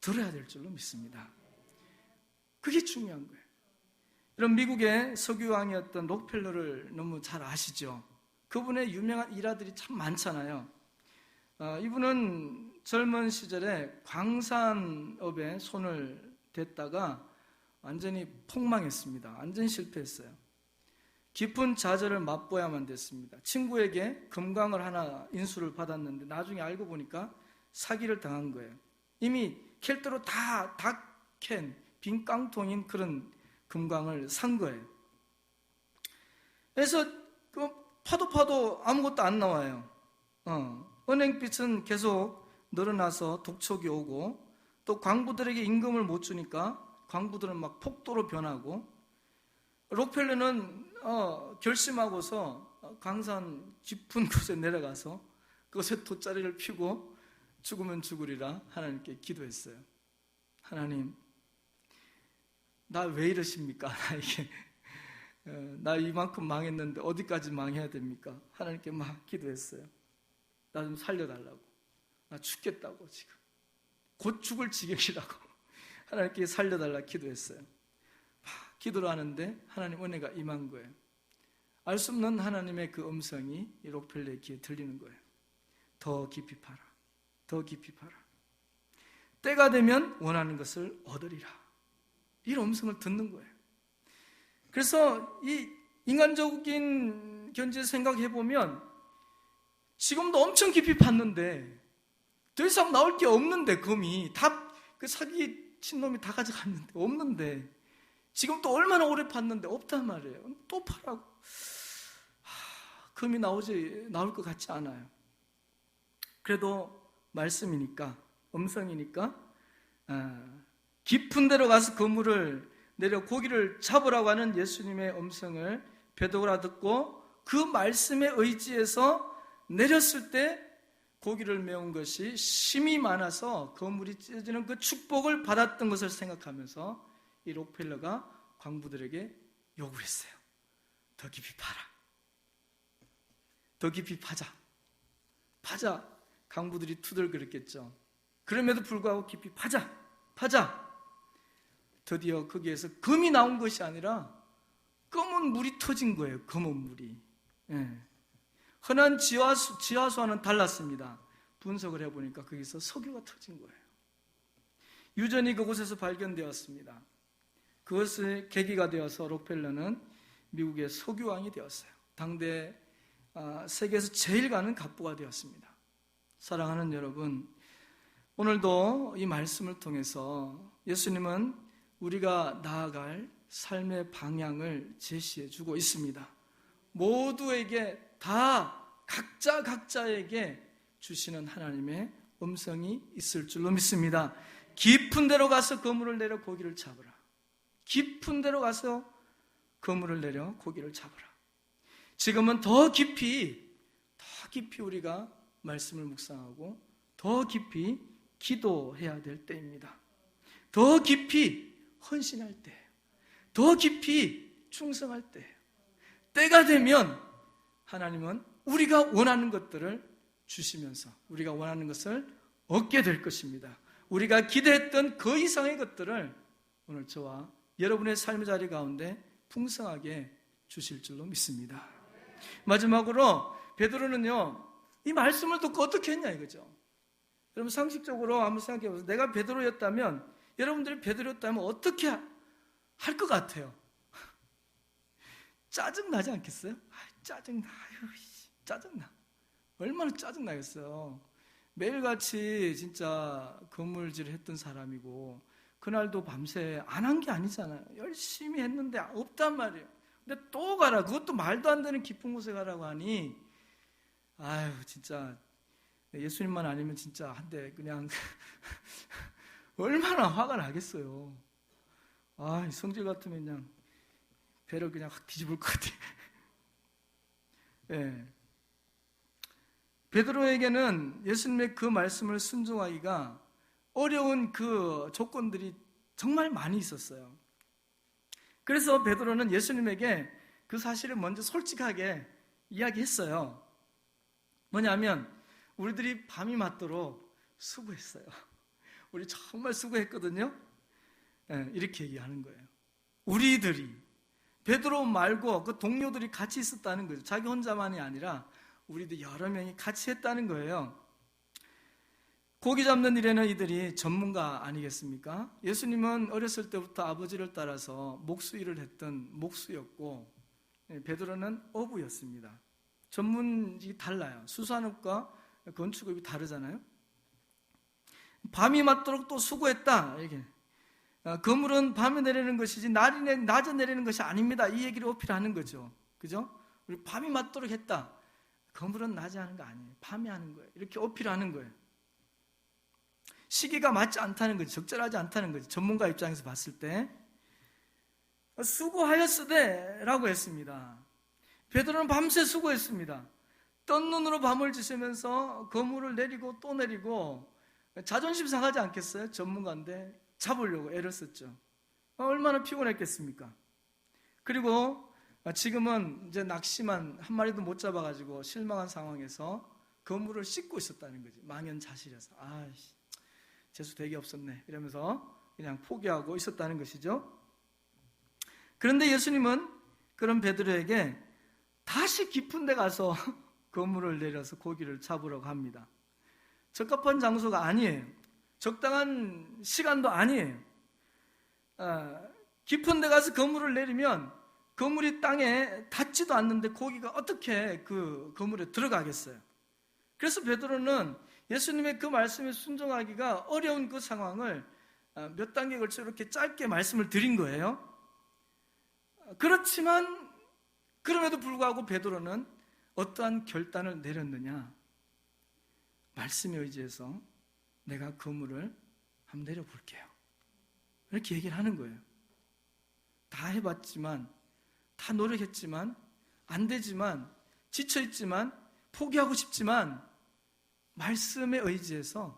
들어야 될 줄로 믿습니다. 그게 중요한 거예요. 이런 미국의 석유왕이었던 록펠러를 너무 잘 아시죠? 그분의 유명한 일화들이 참 많잖아요. 이분은 젊은 시절에 광산업에 손을 댔다가 완전히 폭망했습니다. 완전히 실패했어요. 깊은 좌절을 맛보야만 됐습니다. 친구에게 금광을 하나 인수를 받았는데 나중에 알고 보니까 사기를 당한 거예요. 이미 캘대로 다 캔 빈 깡통인 그런 금광을 산 거예요. 그래서 그 파도 아무것도 안 나와요. 은행빚은 계속 늘어나서 독촉이 오고 또 광부들에게 임금을 못 주니까 광부들은 막 폭도로 변하고 록펠러는 결심하고서 광산 깊은 곳에 내려가서 그곳에 돗자리를 피고 죽으면 죽으리라 하나님께 기도했어요. 하나님, 나 왜 이러십니까? 나 이만큼 망했는데 어디까지 망해야 됩니까? 하나님께 막 기도했어요. 나 좀 살려달라고. 나 죽겠다고 지금. 곧 죽을 지경이라고. 하나님께 살려달라 기도했어요. 기도를 하는데 하나님 은혜가 임한 거예요. 알 수 없는 하나님의 그 음성이 이 록펠러의 귀에 들리는 거예요. 더 깊이 파라. 더 깊이 파라. 때가 되면 원하는 것을 얻으리라. 이 음성을 듣는 거예요. 그래서 이 인간적인 견지에 생각해 보면 지금도 엄청 깊이 팠는데 더 이상 나올 게 없는데 금이 다 그 사기 친 놈이 다 가져갔는데 없는데 지금 또 얼마나 오래 팠는데 없단 말이에요. 또 파라고. 금이 나올 것 같지 않아요. 그래도 말씀이니까, 음성이니까 깊은 데로 가서 그물을 내려 고기를 잡으라고 하는 예수님의 음성을 베드로가 듣고 그 말씀에 의지해서 내렸을 때 고기를 메운 것이 심이 많아서 그물이 찢어지는 그 축복을 받았던 것을 생각하면서 이 록펠러가 광부들에게 요구했어요. 더 깊이 파라. 더 깊이 파자. 광부들이 투덜거렸겠죠. 그럼에도 불구하고 깊이 파자. 드디어 거기에서 금이 나온 것이 아니라 검은 물이 터진 거예요. 검은 물이. 흔한 지하수와는 달랐습니다. 분석을 해보니까 거기서 석유가 터진 거예요. 유전이 그곳에서 발견되었습니다. 그것이 계기가 되어서 록펠러는 미국의 석유왕이 되었어요. 당대 세계에서 제일 가는 갑부가 되었습니다. 사랑하는 여러분, 오늘도 이 말씀을 통해서 예수님은 우리가 나아갈 삶의 방향을 제시해주고 있습니다. 모두에게 다 각자에게 주시는 하나님의 음성이 있을 줄로 믿습니다. 깊은 데로 가서 그물을 내려 고기를 잡으라. 깊은 데로 가서 그물을 내려 고기를 잡으라. 지금은 더 깊이 우리가 말씀을 묵상하고 더 깊이 기도해야 될 때입니다. 더 깊이 헌신할 때예요. 더 깊이 충성할 때예요. 때가 되면 하나님은 우리가 원하는 것들을 주시면서 우리가 원하는 것을 얻게 될 것입니다. 우리가 기대했던 그 이상의 것들을 오늘 저와 여러분의 삶의 자리 가운데 풍성하게 주실 줄로 믿습니다. 마지막으로 베드로는요, 이 말씀을 듣고 어떻게 했냐 이거죠. 여러분 상식적으로 한번 생각해 보세요. 내가 베드로였다면, 여러분들이 베드로였다면 어떻게 할 것 같아요? 짜증나지 않겠어요? 짜증나. 짜증나. 얼마나 짜증나겠어요. 매일같이 진짜 건물질을 했던 사람이고 그날도 밤새 안 한 게 아니잖아요. 열심히 했는데 없단 말이에요. 근데 또 가라. 그것도 말도 안 되는 깊은 곳에 가라고 하니 아유 진짜 예수님만 아니면 진짜 한데 그냥 얼마나 화가 나겠어요. 아, 성질 같으면 그냥 배를 그냥 확 뒤집을 것 같아. 네. 베드로에게는 예수님의 그 말씀을 순종하기가 어려운 그 조건들이 정말 많이 있었어요. 그래서 베드로는 예수님에게 그 사실을 먼저 솔직하게 이야기했어요. 뭐냐면 우리들이 밤이 맞도록 수고했어요. 우리 정말 수고했거든요. 네, 이렇게 얘기하는 거예요. 우리들이 베드로 말고 그 동료들이 같이 있었다는 거죠. 자기 혼자만이 아니라 우리도 여러 명이 같이 했다는 거예요. 고기 잡는 일에는 이들이 전문가 아니겠습니까? 예수님은 어렸을 때부터 아버지를 따라서 목수일을 했던 목수였고 베드로는 어부였습니다. 전문이 달라요. 수산업과 건축업이 다르잖아요. 밤이 맞도록 또 수고했다. 이게 그물은 밤에 내리는 것이지 낮에 내리는 것이 아닙니다. 이 얘기를 어필하는 거죠. 그죠? 우리 밤이 맞도록 했다. 그물은 낮에 하는 거 아니에요. 밤에 하는 거예요. 이렇게 어필하는 거예요. 시기가 맞지 않다는 거죠. 적절하지 않다는 거죠. 전문가 입장에서 봤을 때 수고하였으되 라고 했습니다. 베드로는 밤새 수고했습니다. 뜬 눈으로 밤을 지새면서 그물을 내리고 또 내리고 자존심 상하지 않겠어요? 전문가인데 잡으려고 애를 썼죠. 얼마나 피곤했겠습니까? 그리고 지금은 이제 낚시만 한 마리도 못 잡아가지고 실망한 상황에서 그물을 씻고 있었다는 거지. 망연자실해서 아이씨 재수 되게 없었네 이러면서 그냥 포기하고 있었다는 것이죠. 그런데 예수님은 그런 베드로에게 다시 깊은 데 가서 그물을 내려서 고기를 잡으라고 합니다. 적합한 장소가 아니에요. 적당한 시간도 아니에요. 깊은 데 가서 그물을 내리면 그물이 땅에 닿지도 않는데 고기가 어떻게 그 그물에 들어가겠어요? 그래서 베드로는 예수님의 그 말씀에 순종하기가 어려운 그 상황을 몇 단계에 걸쳐 이렇게 짧게 말씀을 드린 거예요. 그렇지만 그럼에도 불구하고 베드로는 어떠한 결단을 내렸느냐? 말씀에 의지해서 내가 그물을 한번 내려볼게요. 이렇게 얘기를 하는 거예요. 다 해봤지만, 다 노력했지만, 안 되지만, 지쳐있지만, 포기하고 싶지만 말씀에 의지해서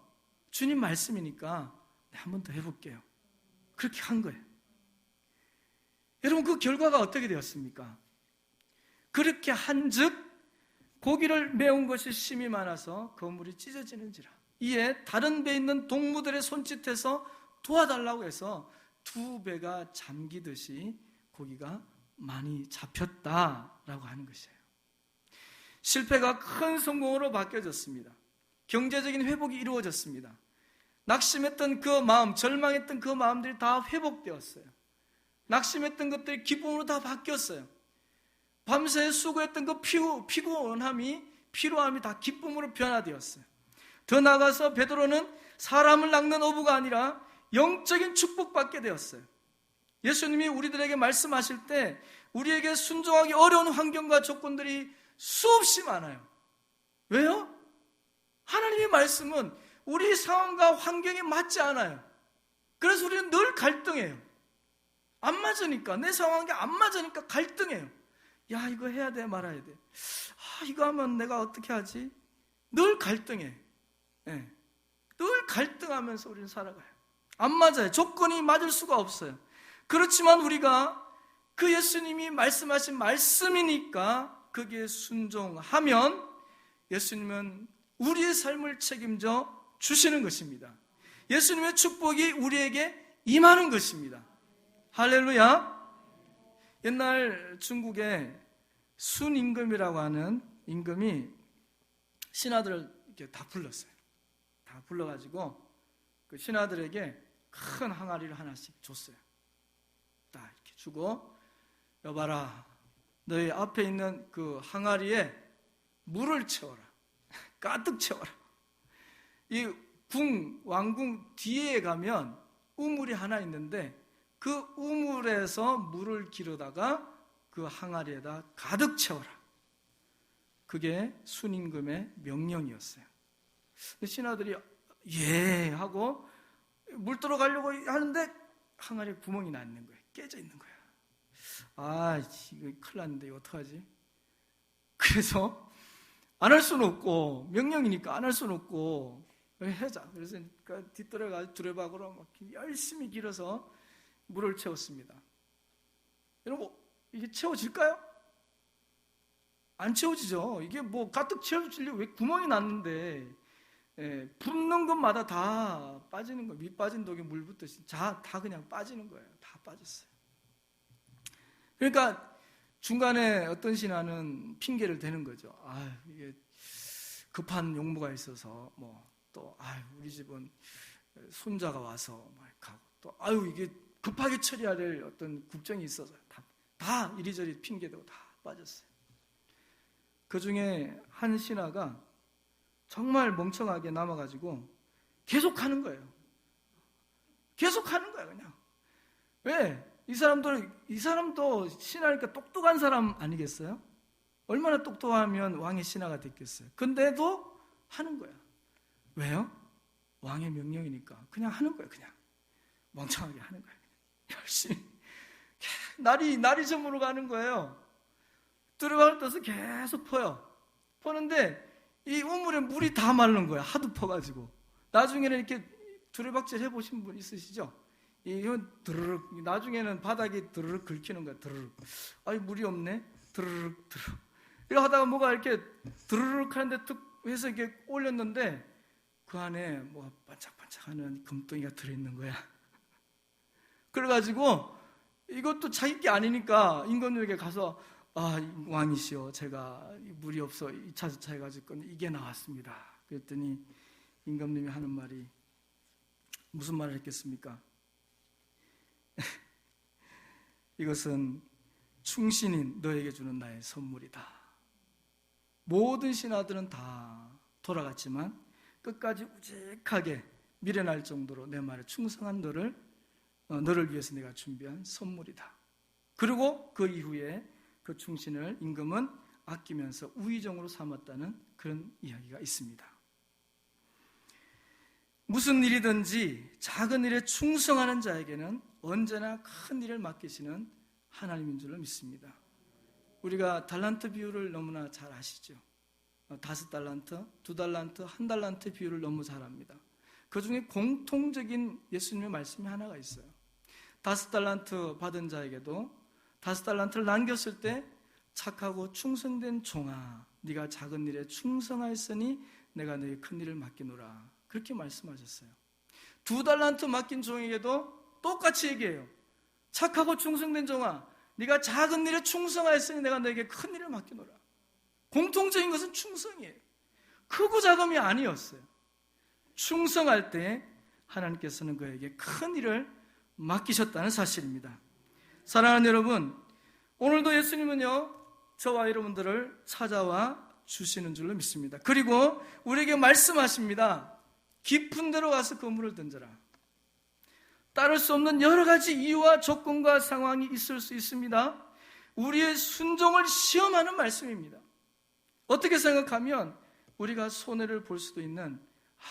주님 말씀이니까 한 번 더 해볼게요. 그렇게 한 거예요. 여러분 그 결과가 어떻게 되었습니까? 그렇게 한즉 고기를 메운 것이 심이 많아서 그물이 찢어지는지라. 이에 다른 배에 있는 동무들의 손짓해서 도와달라고 해서 2배가 잠기듯이 고기가 많이 잡혔다라고 하는 것이에요. 실패가 큰 성공으로 바뀌어졌습니다. 경제적인 회복이 이루어졌습니다. 낙심했던 그 마음, 절망했던 그 마음들이 다 회복되었어요. 낙심했던 것들이 기쁨으로 다 바뀌었어요. 밤새 수고했던 그 피곤함이, 피로함이 다 기쁨으로 변화되었어요. 더 나아가서 베드로는 사람을 낚는 어부가 아니라 영적인 축복받게 되었어요. 예수님이 우리들에게 말씀하실 때 우리에게 순종하기 어려운 환경과 조건들이 수없이 많아요. 왜요? 하나님의 말씀은 우리 상황과 환경에 맞지 않아요. 그래서 우리는 늘 갈등해요. 안 맞으니까, 내 상황이 안 맞으니까 갈등해요. 야, 이거 해야 돼, 말아야 돼. 이거 하면 내가 어떻게 하지? 늘 갈등해. 예. 늘 갈등하면서 우리는 살아가요. 안 맞아요. 조건이 맞을 수가 없어요. 그렇지만 우리가 그 예수님이 말씀하신 말씀이니까 거기에 순종하면 예수님은 우리의 삶을 책임져 주시는 것입니다. 예수님의 축복이 우리에게 임하는 것입니다. 할렐루야. 옛날 중국에 순임금이라고 하는 임금이 신하들을 이렇게 다 불렀어요. 다 불러가지고 그 신하들에게 큰 항아리를 하나씩 줬어요. 딱 이렇게 주고, 여봐라, 너희 앞에 있는 그 항아리에 물을 채워라. 가득 채워라. 이 왕궁 뒤에 가면 우물이 하나 있는데 그 우물에서 물을 기르다가 그 항아리에다 가득 채워라. 그게 순임금의 명령이었어요. 신하들이 예 하고 물 들어가려고 하는데 항아리에 구멍이 나 있는 거예요. 깨져 있는 거야. 이거 큰일 났는데 이거 어떡하지? 그래서 안 할 수는 없고, 명령이니까 안 할 수는 없고 하자. 그래서 뒷뜰에 두레박으로 막 열심히 길어서 물을 채웠습니다. 여러분, 이게 채워질까요? 안 채워지죠. 이게 뭐 가득 채워지려고 왜 구멍이 났는데, 붓는 것마다 다 빠지는 거예요. 밑 빠진 독에 물 붓듯이 다 그냥 빠지는 거예요. 다 빠졌어요. 그러니까 중간에 어떤 신하는 핑계를 대는 거죠. 이게 급한 용무가 있어서 또 우리 집은 손자가 와서 가고, 또 이게 급하게 처리해야 될 어떤 국정이 있어서 다 이리저리 핑계대고 다 빠졌어요. 그 중에 한 신하가 정말 멍청하게 남아가지고 계속 하는 거예요. 계속 하는 거야, 그냥. 왜? 이 사람도 신하니까 똑똑한 사람 아니겠어요? 얼마나 똑똑하면 왕의 신하가 됐겠어요? 근데도 하는 거야. 왜요? 왕의 명령이니까 그냥 하는 거예요. 그냥 멍청하게 하는 거예요. 열심히 날이 저물어 가는 거예요. 두레박을 떠서 계속 퍼는데 이 우물에 물이 다 마른 거야. 하도 퍼가지고. 나중에는 이렇게 두레박질 해보신 분 있으시죠? 이건 드르륵, 나중에는 바닥이 드르륵 긁히는 거야. 드르륵. 물이 없네. 드르륵. 이렇게 하다가 뭐가 이렇게 드르륵 하는데 툭 해서 이렇게 올렸는데 그 안에 뭐가 반짝반짝하는 금덩이가 들어있는 거야. 그래가지고 이것도 자기 게 아니니까 임금님에게 가서 왕이시여, 제가 물이 없어 2차 주차 해가지고 이게 나왔습니다. 그랬더니 임금님이 하는 말이 무슨 말을 했겠습니까? 이것은 충신인 너에게 주는 나의 선물이다. 모든 신하들은 다 돌아갔지만 끝까지 우직하게 미련할 정도로 내 말에 충성한 너를 위해서 내가 준비한 선물이다. 그리고 그 이후에 그 충신을 임금은 아끼면서 우의정으로 삼았다는 그런 이야기가 있습니다. 무슨 일이든지 작은 일에 충성하는 자에게는 언제나 큰 일을 맡기시는 하나님인 줄로 믿습니다. 우리가 달란트 비유를 너무나 잘 아시죠? 5달란트, 2달란트, 1달란트 비유를 너무 잘 압니다. 그 중에 공통적인 예수님의 말씀이 하나가 있어요. 5달란트 받은 자에게도 5달란트를 남겼을 때 착하고 충성된 종아, 네가 작은 일에 충성하였으니 내가 너에게 큰 일을 맡기노라. 그렇게 말씀하셨어요. 2달란트 맡긴 종에게도 똑같이 얘기해요. 착하고 충성된 종아, 네가 작은 일에 충성하였으니 내가 너에게 큰 일을 맡기노라. 공통적인 것은 충성이에요. 크고 작음이 아니었어요. 충성할 때 하나님께서는 그에게 큰 일을 맡기셨다는 사실입니다. 사랑하는 여러분, 오늘도 예수님은요, 저와 여러분들을 찾아와 주시는 줄로 믿습니다. 그리고 우리에게 말씀하십니다. 깊은 데로 가서 그물을 던져라. 따를 수 없는 여러 가지 이유와 조건과 상황이 있을 수 있습니다. 우리의 순종을 시험하는 말씀입니다. 어떻게 생각하면 우리가 손해를 볼 수도 있는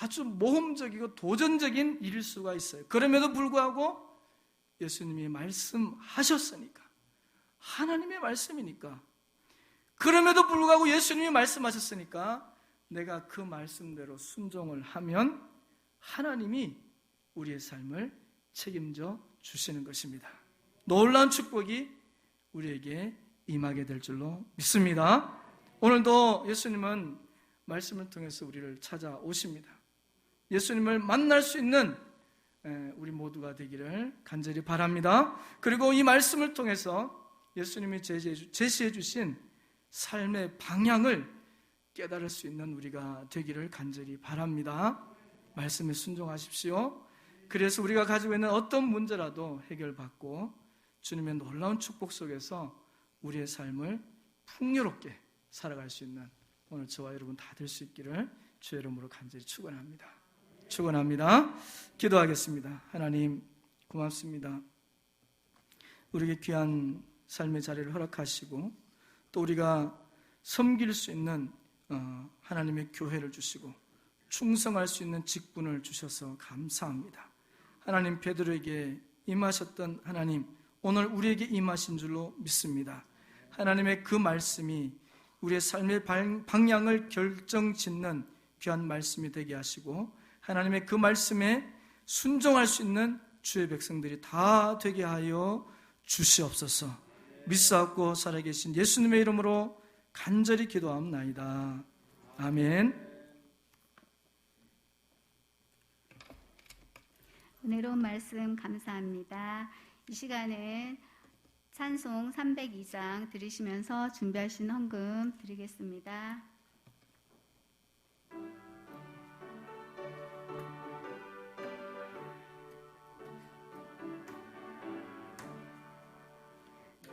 아주 모험적이고 도전적인 일일 수가 있어요. 그럼에도 불구하고 예수님이 말씀하셨으니까, 하나님의 말씀이니까 그럼에도 불구하고 예수님이 말씀하셨으니까 내가 그 말씀대로 순종을 하면 하나님이 우리의 삶을 책임져 주시는 것입니다. 놀라운 축복이 우리에게 임하게 될 줄로 믿습니다. 오늘도 예수님은 말씀을 통해서 우리를 찾아오십니다. 예수님을 만날 수 있는 우리 모두가 되기를 간절히 바랍니다. 그리고 이 말씀을 통해서 예수님이 제시해 주신 삶의 방향을 깨달을 수 있는 우리가 되기를 간절히 바랍니다. 말씀에 순종하십시오. 그래서 우리가 가지고 있는 어떤 문제라도 해결받고 주님의 놀라운 축복 속에서 우리의 삶을 풍요롭게 살아갈 수 있는 오늘 저와 여러분 다 될 수 있기를 주의 이름으로 간절히 축원합니다. 기도하겠습니다. 하나님 고맙습니다. 우리에게 귀한 삶의 자리를 허락하시고 또 우리가 섬길 수 있는 하나님의 교회를 주시고 충성할 수 있는 직분을 주셔서 감사합니다. 하나님, 베드로에게 임하셨던 하나님, 오늘 우리에게 임하신 줄로 믿습니다. 하나님의 그 말씀이 우리의 삶의 방향을 결정짓는 귀한 말씀이 되게 하시고 하나님의 그 말씀에 순종할 수 있는 주의 백성들이 다 되게 하여 주시옵소서. 믿사옵고 살아계신 예수님의 이름으로 간절히 기도하옵나이다. 아멘. 은혜로운 말씀 감사합니다. 이 시간은 찬송 302장 들으시면서 준비하신 헌금 드리겠습니다.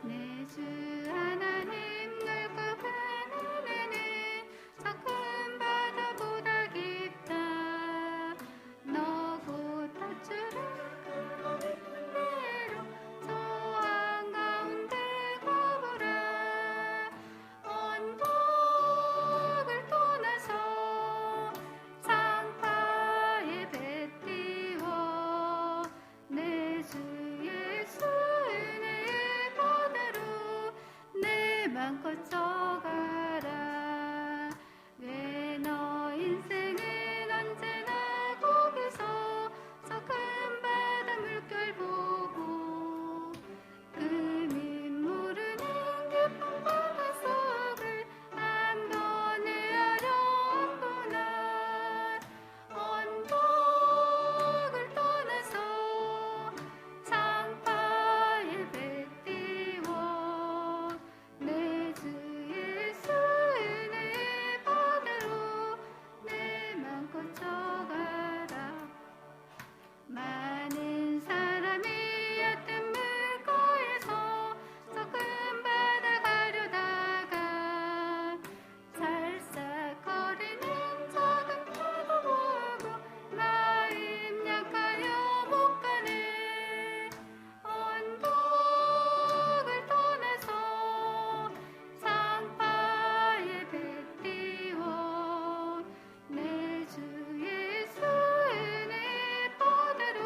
내 주 하나님 넓고 큰 은혜는 저 큰 바다보다 깊다. 너 곧 밧줄을 끊는 대로 저 한가운데 거부라. 언덕을 떠나서 창파에 배 띄워 내 주 예수 은혜의 바다로 내 맘 거쳐가라. 왜 너 인생은 언제나 거기서 저 큰 바다 물결 보고 그 민물은 깊은 바닷속을 한 번에 헤아려 왔구나. 언덕을 떠나서 창파에 배 띄워 내 주 예수 은혜의 바다로 내 맘 거쳐가라. 많은 사람이 얕은 물가에서 저 큰 바다 가려다가 살싹거리는 작은 파도 보고 마음 약하여 못 가네. 언덕을 떠나서 창파에 배 띄워 내 주 예수 은혜의 바다로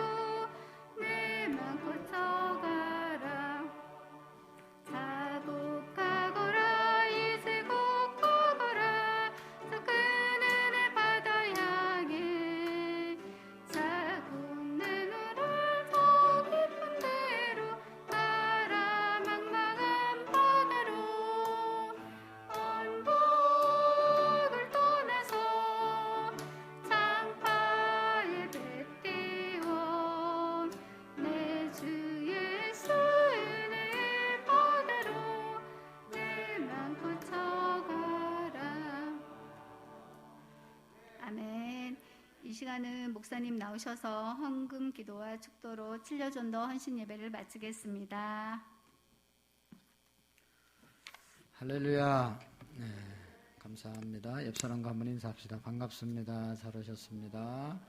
내 맘 거쳐가라. 자곡하거라 이세곡하거라 저 큰 은혜 바다 향해 자국 내 눈을 저 깊은 데로 따라 망망한 바다로. 언덕을 떠나서 창파에 배 띄워 내 주 예수 은혜의 바다로 내 맘 거쳐가라. 아멘. 이 시간은 목사님 나오셔서 헌금 기도와 축도로 7려전도 헌신 예배를 마치겠습니다. 할렐루야. 네, 감사합니다. 옆 사람과 한번 인사합시다. 반갑습니다. 잘 오셨습니다.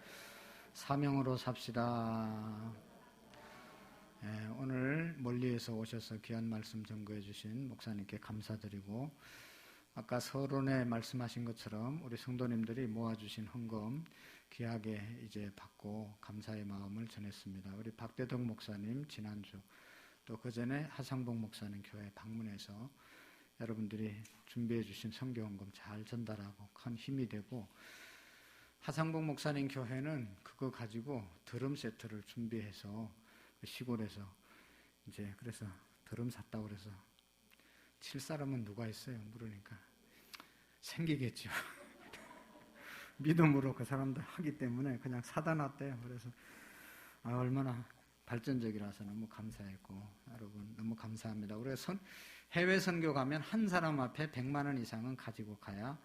사명으로 삽시다. 네, 오늘 멀리에서 오셔서 귀한 말씀 전거해 주신 목사님께 감사드리고, 아까 서론에 말씀하신 것처럼 우리 성도님들이 모아주신 헌금 귀하게 이제 받고 감사의 마음을 전했습니다. 우리 박대덕 목사님 지난주, 또 그 전에 하상복 목사님 교회 방문해서 여러분들이 준비해 주신 선교원금 잘 전달하고 큰 힘이 되고, 하상복 목사님 교회는 그거 가지고 드럼 세트를 준비해서 시골에서 이제 그래서 드럼 샀다고 그래서 칠 사람은 누가 있어요? 물으니까 생기겠죠. 믿음으로 그 사람들 하기 때문에 그냥 사다 놨대요. 그래서 얼마나 발전적이라서 너무 감사했고, 여러분 너무 감사합니다. 우리가 해외 선교 가면 한 사람 앞에 100만 원 이상은 가지고 가야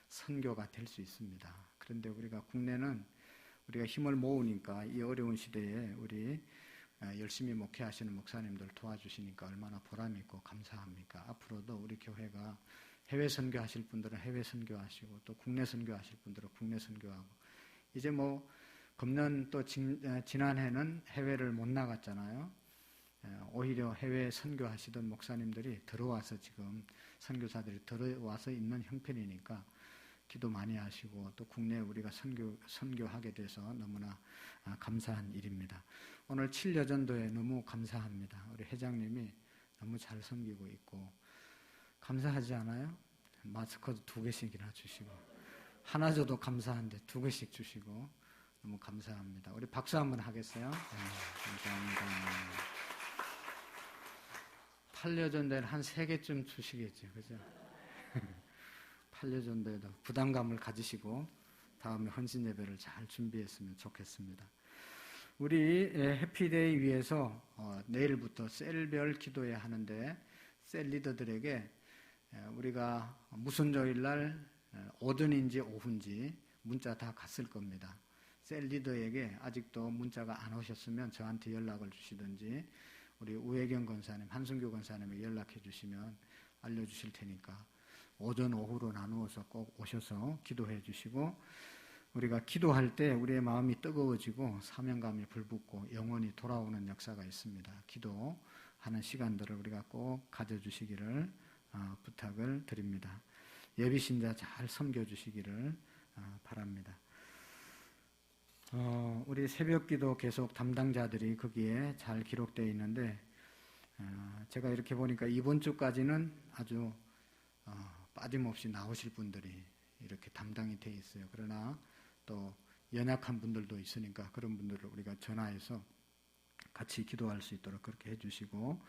선교가 될 수 있습니다. 그런데 우리가 국내는 우리가 힘을 모으니까 이 어려운 시대에 우리 열심히 목회하시는 목사님들 도와주시니까 얼마나 보람 있고 감사합니까? 앞으로도 우리 교회가 해외 선교하실 분들은 해외 선교하시고, 또 국내 선교하실 분들은 국내 선교하고, 이제 뭐 금년 또 지난해는 해외를 못 나갔잖아요. 오히려 해외 선교하시던 목사님들이 들어와서 지금 선교사들이 들어와서 있는 형편이니까 기도 많이 하시고, 또 국내에 우리가 선교하게 돼서 너무나 감사한 일입니다. 오늘 7여전도에 너무 감사합니다. 우리 회장님이 너무 잘 섬기고 있고, 감사하지 않아요? 마스크도 2개씩이나 주시고, 하나 줘도 감사한데 2개씩 주시고 너무 감사합니다. 우리 박수 한번 하겠어요? 네, 감사합니다. 8여전도에는 한 3개쯤 주시겠죠, 그죠? 8여전도에도 부담감을 가지시고 다음에 헌신 예배를 잘 준비했으면 좋겠습니다. 우리 해피데이 위해서 내일부터 셀별 기도회 하는데, 셀 리더들에게 우리가 무슨 요일날 오전인지 오후인지 문자 다 갔을 겁니다. 셀 리더에게 아직도 문자가 안 오셨으면 저한테 연락을 주시든지 우리 우혜경 권사님, 한순교 권사님에게 연락해 주시면 알려주실 테니까 오전 오후로 나누어서 꼭 오셔서 기도해 주시고, 우리가 기도할 때 우리의 마음이 뜨거워지고 사명감이 불붙고 영원히 돌아오는 역사가 있습니다. 기도하는 시간들을 우리가 꼭 가져주시기를 부탁을 드립니다. 예비신자 잘 섬겨주시기를 바랍니다. 우리 새벽기도 계속 담당자들이 거기에 잘 기록되어 있는데, 제가 이렇게 보니까 이번 주까지는 아주 빠짐없이 나오실 분들이 이렇게 담당이 되어 있어요. 그러나 또 연약한 분들도 있으니까 그런 분들을 우리가 전화해서 같이 기도할 수 있도록 그렇게 해주시고,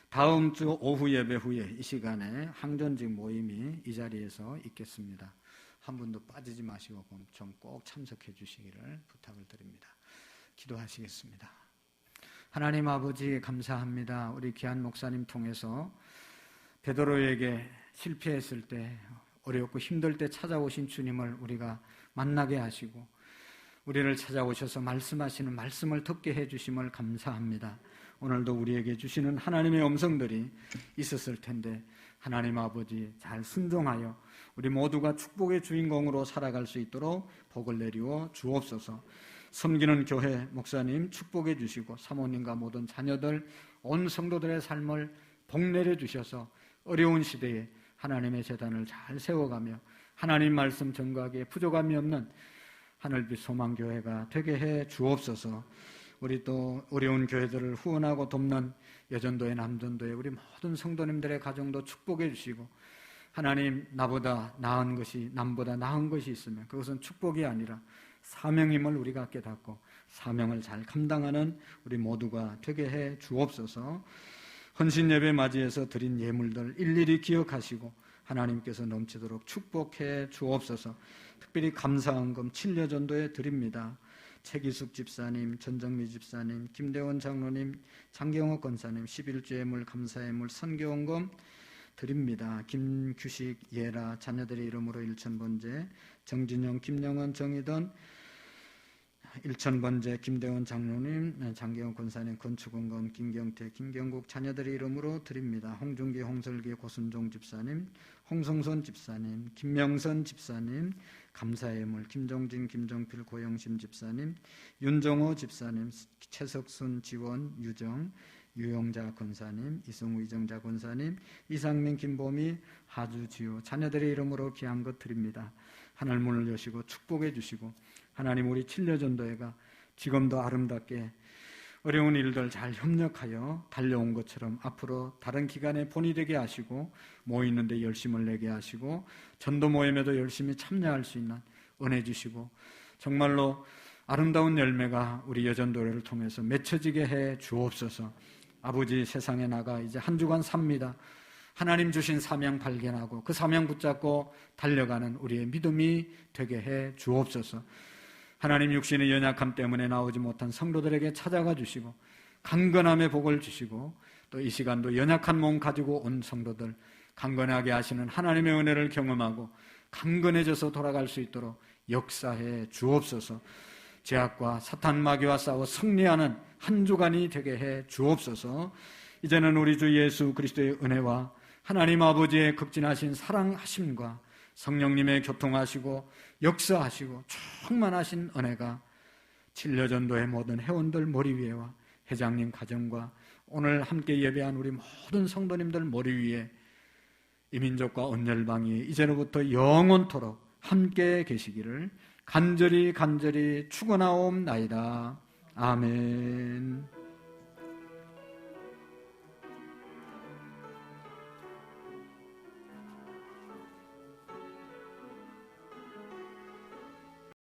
다음 주 오후 예배 후에 이 시간에 항전직 모임이 이 자리에서 있겠습니다. 한 분도 빠지지 마시고 좀 꼭 참석해 주시기를 부탁을 드립니다. 기도하시겠습니다. 하나님 아버지 감사합니다. 우리 귀한 목사님 통해서 베드로에게 실패했을 때, 어렵고 힘들 때 찾아오신 주님을 우리가 만나게 하시고, 우리를 찾아오셔서 말씀하시는 말씀을 듣게 해주심을 감사합니다. 오늘도 우리에게 주시는 하나님의 음성들이 있었을 텐데, 하나님 아버지 잘 순종하여 우리 모두가 축복의 주인공으로 살아갈 수 있도록 복을 내리워 주옵소서. 섬기는 교회 목사님 축복해 주시고, 사모님과 모든 자녀들, 온 성도들의 삶을 복 내려 주셔서 어려운 시대에 하나님의 재단을 잘 세워가며 하나님 말씀 전가하기에 부족함이 없는 하늘빛 소망교회가 되게 해 주옵소서. 우리 또 어려운 교회들을 후원하고 돕는 여전도의 남전도의 우리 모든 성도님들의 가정도 축복해 주시고, 하나님 나보다 나은 것이, 남보다 나은 것이 있으면 그것은 축복이 아니라 사명임을 우리가 깨닫고 사명을 잘 감당하는 우리 모두가 되게 해 주옵소서. 헌신 예배 맞이해서 드린 예물들 일일이 기억하시고 하나님께서 넘치도록 축복해 주옵소서. 특별히 감사헌금 7여전도에 드립니다. 최기숙 집사님, 전정미 집사님, 김대원 장로님, 장경옥 권사님 11주 예물, 감사예물, 선교헌금 드립니다. 김규식, 예라 자녀들의 이름으로 1,000번째, 정진영, 김영원, 정희던 1,000번째, 김대원 장로님, 장경옥 권사님, 건축원금, 김경태, 김경국 자녀들의 이름으로 드립니다. 홍준기, 홍설기, 고순종 집사님, 홍성선 집사님, 김명선 집사님, 감사예물, 김종진, 김정필, 고영심 집사님, 윤정호 집사님, 최석순, 지원, 유정, 유영자 권사님, 이승우, 이정자 권사님, 이상민, 김보미, 하주, 지우 자녀들의 이름으로 귀한 것 드립니다. 하늘문을 여시고 축복해 주시고, 하나님 우리 7여전도회가 지금도 아름답게 어려운 일들 잘 협력하여 달려온 것처럼 앞으로 다른 기관에 본이 되게 하시고 모이는 데 열심을 내게 하시고 전도 모임에도 열심히 참여할 수 있는 은혜 주시고 정말로 아름다운 열매가 우리 여전도회를 통해서 맺혀지게 해 주옵소서. 아버지, 세상에 나가 이제 한 주간 삽니다. 하나님 주신 사명 발견하고 그 사명 붙잡고 달려가는 우리의 믿음이 되게 해 주옵소서. 하나님, 육신의 연약함 때문에 나오지 못한 성도들에게 찾아가 주시고 강건함의 복을 주시고 또 이 시간도 연약한 몸 가지고 온 성도들 강건하게 하시는 하나님의 은혜를 경험하고 강건해져서 돌아갈 수 있도록 역사해 주옵소서. 죄악과 사탄 마귀와 싸워 승리하는 한 주간이 되게 해 주옵소서. 이제는 우리 주 예수 그리스도의 은혜와 하나님 아버지의 극진하신 사랑하심과 성령님의 교통하시고 역사하시고 충만하신 은혜가 진려전도의 모든 회원들 머리 위에와 회장님 가정과 오늘 함께 예배한 우리 모든 성도님들 머리 위에 이 민족과 온 열방이 이제로부터 영원토록 함께 계시기를 간절히 축원하옵나이다. 아멘.